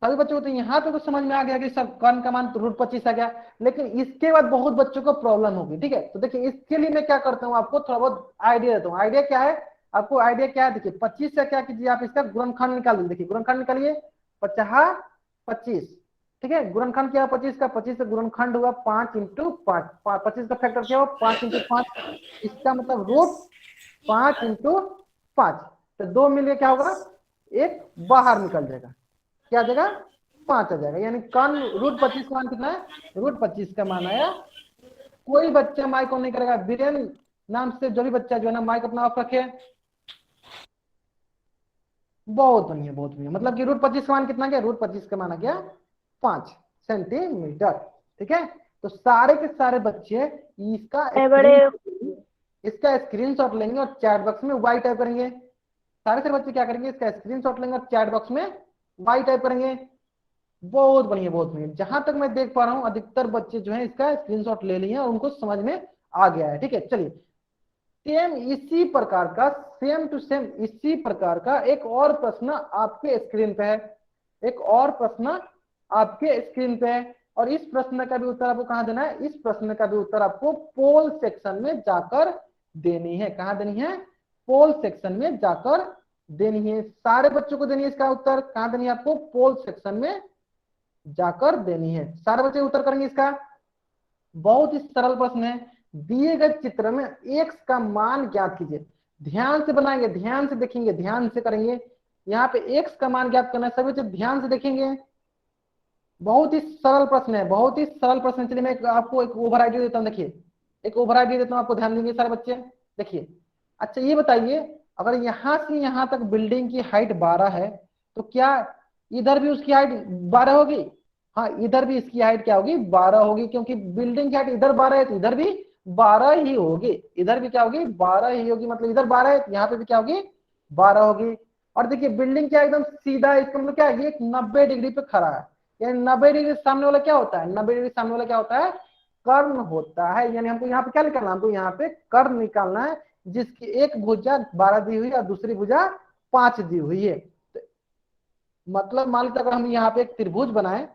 सभी बच्चों को तो यहाँ पे कुछ समझ में आ गया कि सब कर्ण का मान तो √25 आ गया। लेकिन इसके बाद बहुत बच्चों को प्रॉब्लम होगी। ठीक है, तो देखिए इसके लिए मैं क्या करता हूँ, आपको थोड़ा बहुत आइडिया देता हूँ। आइडिया क्या है, आपको आइडिया क्या है, देखिए 25 से क्या कीजिए, आप इसका गुणनखंड निकाल दीजिए। देखिए गुणनखंड निकालिए, 50, 25। ठीक है, गुणनखंड क्या है 25 का, 25 का गुणनखंड हुआ 5 इंटू 5, 25 का फैक्टर क्या हुआ 5 इंटू 5, इसका मतलब रूट 5 इंटू 5, तो 2 मिलिए क्या होगा, एक बाहर निकल जाएगा, क्या आ जाएगा 5 आ जाएगा, यानी कन रूट 25 का मान कितना है, रूट 25 का मान आया। कोई बच्चा माइक ऑन नहीं करेगा, बीरेन नाम से जो भी बच्चा जो है ना माइक अपना ऑफ रखे। बहुत बढ़िया बहुत बढ़िया, मतलब कि रूट 25 का मान कितना गया, रूट 25 का मान आ गया 5 सेंटीमीटर। ठीक है, तो सारे के सारे बच्चे इसका बड़े स्क्रीनशॉट लेंगे और चैट बॉक्स में वाई टाइप करेंगे। सारे सारे बच्चे क्या करेंगे, इसका स्क्रीनशॉट लेंगे और चैट बॉक्स में वाई टाइप करेंगे। बहुत बढ़िया बहुत बढ़िया, जहां तक मैं देख पा रहा हूँ अधिकतर बच्चे जो है इसका स्क्रीनशॉट ले लिए और उनको समझ में आ गया है। ठीक है, चलिए सेम इसी प्रकार का, सेम टू सेम इसी प्रकार का एक और प्रश्न आपके स्क्रीन पे है, एक और प्रश्न आपके स्क्रीन पे है, और इस प्रश्न का भी उत्तर आपको कहां देना है, इस प्रश्न का भी उत्तर आपको पोल सेक्शन में जाकर देनी है। कहां देनी है, पोल सेक्शन में जाकर देनी है, सारे बच्चों को देनी है। इसका उत्तर कहां देनी है आपको, पोल सेक्शन में जाकर देनी है। सारे बच्चे उत्तर करेंगे इसका। बहुत ही सरल प्रश्न है, दिए गए चित्र में x का मान ज्ञात कीजिए। ध्यान से बनाएंगे, ध्यान से देखेंगे, ध्यान से करेंगे। यहाँ पे x का मान ज्ञात करना है, सभी बच्चे ध्यान से देखेंगे। बहुत ही सरल प्रश्न है, बहुत ही सरल प्रश्न। चलिए मैं आपको एक ओवर आइडिया देता हूँ, देखिए एक ओवर आइडिया देता हूँ आपको, ध्यान देंगे सारे बच्चे। देखिए अच्छा ये बताइए, अगर यहाँ से यहाँ तक बिल्डिंग की हाइट 12 है, तो क्या इधर भी उसकी हाइट 12 होगी? हाँ, इधर भी इसकी हाइट क्या होगी, 12 होगी, क्योंकि बिल्डिंग की हाइट इधर 12 है तो इधर भी 12 ही होगी, इधर भी क्या होगी 12 ही होगी, मतलब इधर 12 है तो यहाँ पे भी क्या होगी 12 होगी। और देखिए बिल्डिंग क्या एकदम सीधा है, इसका मतलब क्या है, ये 90 डिग्री पे खड़ा है, यानी 90 डिग्री सामने वाला क्या होता है, 90 डिग्री सामने वाला क्या होता है, कर्ण होता है। यानी हमको यहाँ पे क्या निकालना है, हमको यहाँ पे कर्ण निकालना है, जिसकी एक भुजा 12 दी हुई है और दूसरी भुजा 5 दी हुई है। तो मतलब मान लीजिए अगर हम यहाँ पे एक त्रिभुज बनाए,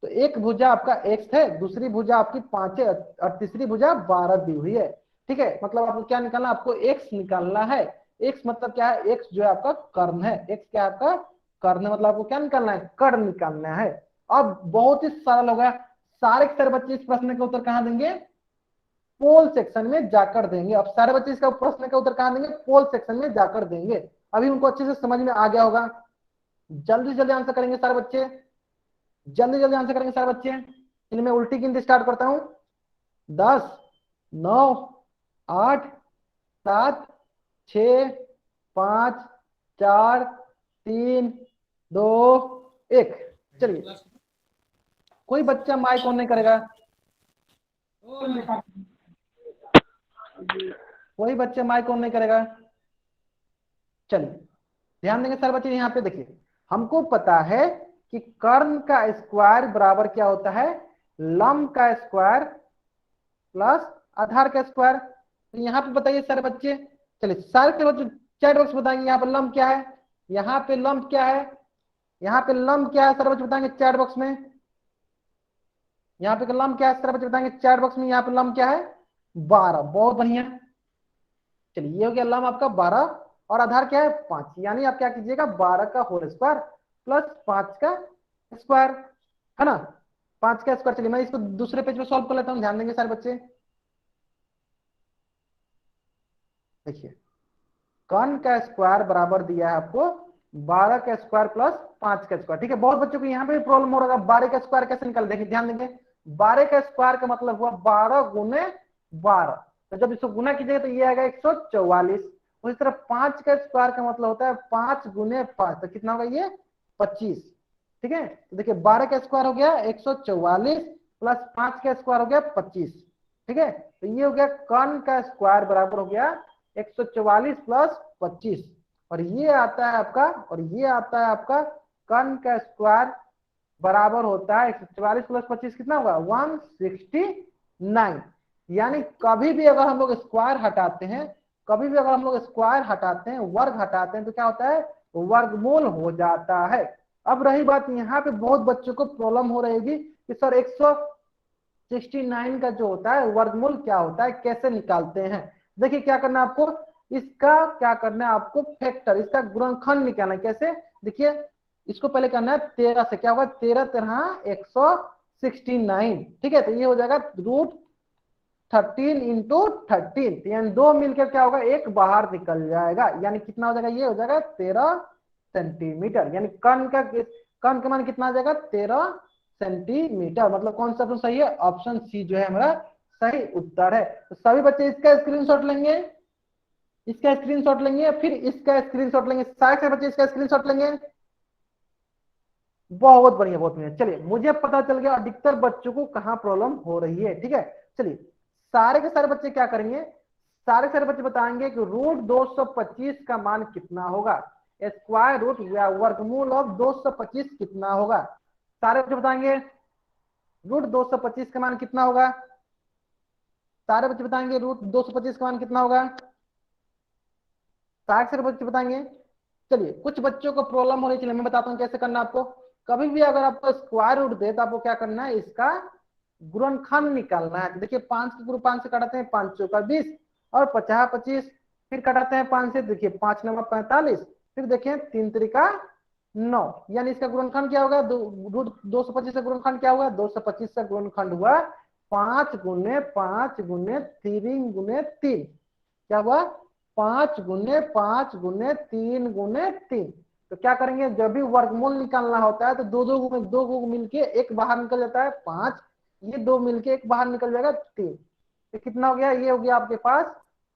तो एक भुजा आपका x है, दूसरी भुजा आपकी 5 है और तीसरी भुजा 12 दी हुई है। ठीक है, मतलब आपको क्या निकालना, आपको x निकालना है। x मतलब क्या है, x जो है आपका कर्ण है, x क्या है आपका कर्ण है, मतलब आपको क्या निकालना है, कर्ण निकालना है। अब बहुत ही सरल हो गया, सारे के सारे बच्चे इस प्रश्न का उत्तर कहां देंगे, पोल सेक्शन में जाकर देंगे। अब सारे बच्चे इसका प्रश्न का उत्तर कहां देंगे, पोल सेक्शन में जाकर देंगे। अभी उनको अच्छे से समझ में आ गया होगा, जल्दी जल्दी आंसर करेंगे सारे बच्चे, जल्दी जल्दी आंसर करेंगे सारे बच्चे। इन्हें मैं उल्टी गिनती स्टार्ट करता हूं, 10 9 8 7 6 5 4 3 2 1। चलिए कोई बच्चा माइक ऑन नहीं करेगा, कोई बच्चा माइक ऑन नहीं करेगा। चलिए ध्यान देंगे सारे बच्चे, यहाँ पे देखिए हमको पता है कि कर्ण का स्क्वायर बराबर क्या होता है, लंब का स्क्वायर प्लस आधार का स्क्वायर। तो यहाँ पे बताइए सारे बच्चे, चलिए सारे के बच्चे चैट बॉक्स बताएंगे यहाँ पे लंब क्या है, यहाँ पे लंब क्या है, यहाँ पे लंब क्या है, सारे बच्चे बताएंगे चैट बॉक्स में। यहाँ पे लंब क्या है, सारे बच्चे बताएंगे चैट बॉक्स में। यहाँ पे लंब क्या है 12, बहुत बढ़िया। चलिए ये हो गया लंब आपका 12 और आधार क्या है 5, यानी आप क्या कीजिएगा 12 का होल स्क्वायर प्लस 5 का स्क्वायर, है ना, 5 का स्क्वायर। चलिए मैं इसको दूसरे पेज पे सॉल्व कर लेता हूँ, ध्यान देंगे सारे बच्चे। देखिए कर्ण का स्क्वायर बराबर दिया है आपको 12 का स्क्वायर प्लस 5 का स्क्वायर। ठीक है, बहुत बच्चों को यहाँ पे भी प्रॉब्लम हो रहा है, 12 का स्क्वायर कैसे निकाल, देखिए ध्यान देंगे, 12 का स्क्वायर का मतलब हुआ 12 गुने 12, तो जब इसको गुना कीजिएगा तो ये आएगा 144। उसी तरह 5 का स्क्वायर का मतलब होता है 5 गुने 5, तो कितना होगा ये 25। ठीक है, तो देखिए 12 का स्क्वायर हो गया 144 प्लस 5 का स्क्वायर हो गया 25। ठीक है, तो ये हो गया कर्ण का स्क्वायर बराबर हो गया 144 प्लस 25, और ये आता है आपका, और ये आता है आपका कर्ण का स्क्वायर बराबर होता है 144 प्लस 25 कितना होगा 169। यानी कभी भी अगर हम लोग स्क्वायर हटाते हैं, कभी भी अगर हम लोग स्क्वायर हटाते हैं, वर्ग हटाते हैं, तो क्या होता है वर्गमूल हो जाता है। अब रही बात, यहाँ पे बहुत बच्चों को प्रॉब्लम हो रहेगी कि सर 169 का जो होता है वर्गमूल क्या होता है, कैसे निकालते हैं। देखिए क्या करना है आपको, इसका क्या करना है आपको फैक्टर, इसका गुणनखंड निकालना है। कैसे, देखिए इसको पहले करना है 13 से, क्या होगा 13 13 169, ठीक है। तो ये हो जाएगा √13 इंटू 13, यानी दो मिलकर क्या होगा एक बाहर निकल जाएगा, यानी कितना हो जाएगा, ये हो जाएगा 13 सेंटीमीटर, यानी कर्ण का मान कितना आ जाएगा 13 सेंटीमीटर। मतलब कौन सा ऑप्शन सही है, ऑप्शन सी जो है हमारा सही उत्तर है। तो सभी बच्चे इसका स्क्रीनशॉट लेंगे, इसका स्क्रीनशॉट लेंगे, फिर इसका स्क्रीनशॉट लेंगे, सारे बच्चे इसका स्क्रीनशॉट लेंगे। बहुत बढ़िया बहुत बढ़िया। चलिए मुझे पता चल गया अधिकतर बच्चों को कहाँ प्रॉब्लम हो रही है, ठीक है। चलिए सारे के सारे बच्चे क्या करेंगे, सारे के सारे बच्चे बताएंगे कि √225 का मान कितना होगा, स्क्वायर रूट या वर्गमूल ऑफ 225 कितना होगा। सारे बच्चे बताएंगे √225 का मान कितना होगा, सारे बच्चे बताएंगे √225 का मान कितना होगा, सारे बच्चे बताएंगे। चलिए कुछ बच्चों को प्रॉब्लम हो रही है, मैं बताता हूँ कैसे करना आपको। कभी भी अगर आपको स्क्वायर रूट दे तो आपको क्या करना है, इसका गुणनखंड निकालना है। देखिए 5 के गुरु 5 से काटते हैं, 5 चौका 20 और 50 25, फिर काटते हैं 5 से, देखिए 5 9 45, फिर देखिए 3 त्रिका 9, यानी इसका गुणनखंड क्या होगा, √225 का गुणनखंड क्या होगा, 225 का गुणनखंड हुआ 5 गुने 5 गुने 3 गुने 3, क्या हुआ 5 गुने 5 गुने 3 गुने 3। तो क्या करेंगे, जब भी वर्गमूल निकालना होता है तो दो को मिलके एक बाहर निकल जाता है 5, ये दो मिलके एक बाहर निकल जाएगा 3, तो कितना हो गया, ये हो गया आपके पास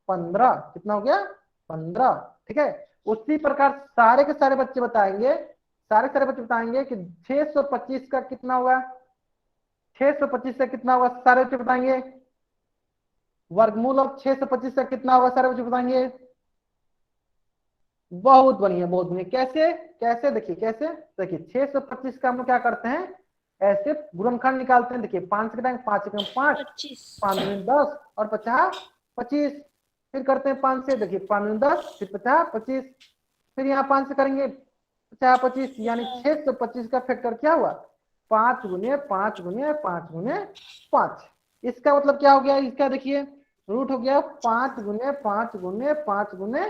15, कितना हो गया 15, ठीक है। उसी प्रकार सारे के सारे बच्चे बताएंगे, सारे सारे बच्चे बताएंगे कि 625 का कितना होगा, 625 का कितना होगा, सारे बच्चे बताएंगे। वर्गमूल ऑफ 625 का कितना होगा, सारे बच्चे बताएंगे। बहुत बढ़िया बहुत बढ़िया। कैसे कैसे देखिए, कैसे देखिए 625 का हम क्या करते हैं, ऐसे गुणनखंड निकालते हैं। देखिए 5 के टाइम 5 के 5, 5 में 10 और 50 25, फिर करते हैं 5 से, देखिए 5 में 10 फिर 50 25, फिर यहाँ 5 से करेंगे 50 25, यानी 625 का फैक्टर क्या हुआ, 5 गुने 5 गुने 5 गुने 5। इसका मतलब क्या हो गया, इसका देखिए रूट हो गया 5 गुने 5 गुने 5 गुने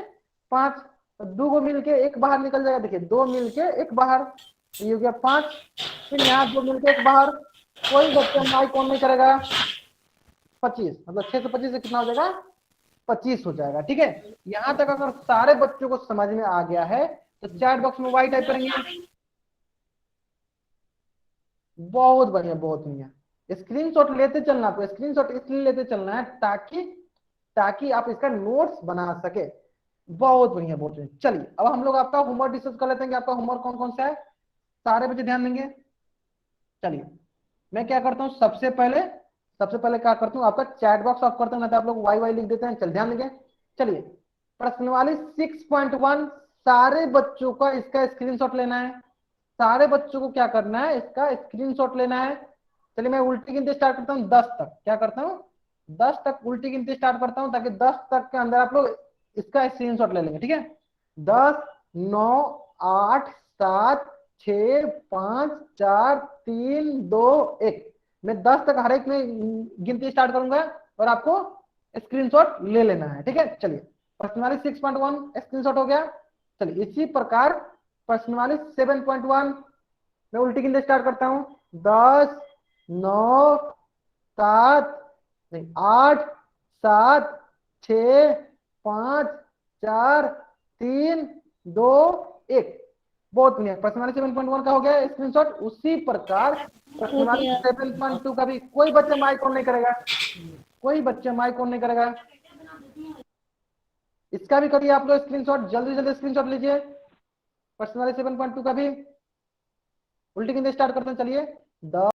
5, दो को मिलके एक बाहर निकल जाएगा, देखिए दो मिलके एक बाहर, ये हो गया 5, फिर यहाँ दो मिलके एक बाहर, कोई बच्चा माइक ऑन नहीं करेगा, 25, मतलब 625 से कितना हो जाएगा 25 हो जाएगा, ठीक है। यहाँ तक अगर सारे बच्चों को समझ में आ गया है तो चैट बॉक्स में वाई टाइप करेंगे। बहुत बढ़िया बहुत बढ़िया। स्क्रीनशॉट लेते चलना, आपको स्क्रीनशॉट इसलिए लेते चलना है ताकि ताकि आप इसका नोट्स बना सके। बहुत बढ़िया बहुत बढ़िया। चलिए अब हम लोग आपका होमवर्क डिस्कस कर लेते हैं कि आपका होमवर्क कौन कौन सा है, सारे बच्चे ध्यान देंगे। चलिए मैं क्या करता हूँ, सबसे पहले क्या करता हूँ, आपका चैट बॉक्स ऑफ करता हूँ, नहीं तो आप लोग वाई वाई लिख देते हैं। चल ध्यान देंगे। चलिए प्रश्नावली 6.1, सारे बच्चों का इसका स्क्रीनशॉट लेना है, सारे बच्चों को क्या करना है, इसका स्क्रीनशॉट लेना है। चलिए मैं उल्टी गिनती स्टार्ट करता हूँ 10 तक, क्या करता हूँ 10 तक उल्टी गिनती स्टार्ट करता हूँ, ताकि 10 तक के अंदर आप लोग इसका स्क्रीनशॉट ले लेंगे, ठीक है। 10 9 8 7 6 5 4 3 2 1, मैं 10 तक हर एक में गिनती स्टार्ट करूंगा और आपको स्क्रीनशॉट ले लेना है, ठीक है। चलिए प्रश्नावली 6.1 स्क्रीनशॉट हो गया। चलिए इसी प्रकार प्रश्नावली 7.1 मैं उल्टी गिनती स्टार्ट करता हूँ, 10 9 7 नहीं 8 7 6 5 4 3 2 1। बहुत बढ़िया, प्रश्नावली 7.1 का हो गया स्क्रीनशॉट। उसी प्रकार प्रश्नावली 7.2 का भी, कोई बच्चा माइक ऑन नहीं करेगा, कोई बच्चा माइक ऑन नहीं करेगा, इसका भी करिए आप लोग स्क्रीनशॉट, जल्दी जल्दी स्क्रीनशॉट लीजिए। प्रश्नावली 7.2 का भी उल्टी गिनती स्टार्ट करते हैं। चलिए 10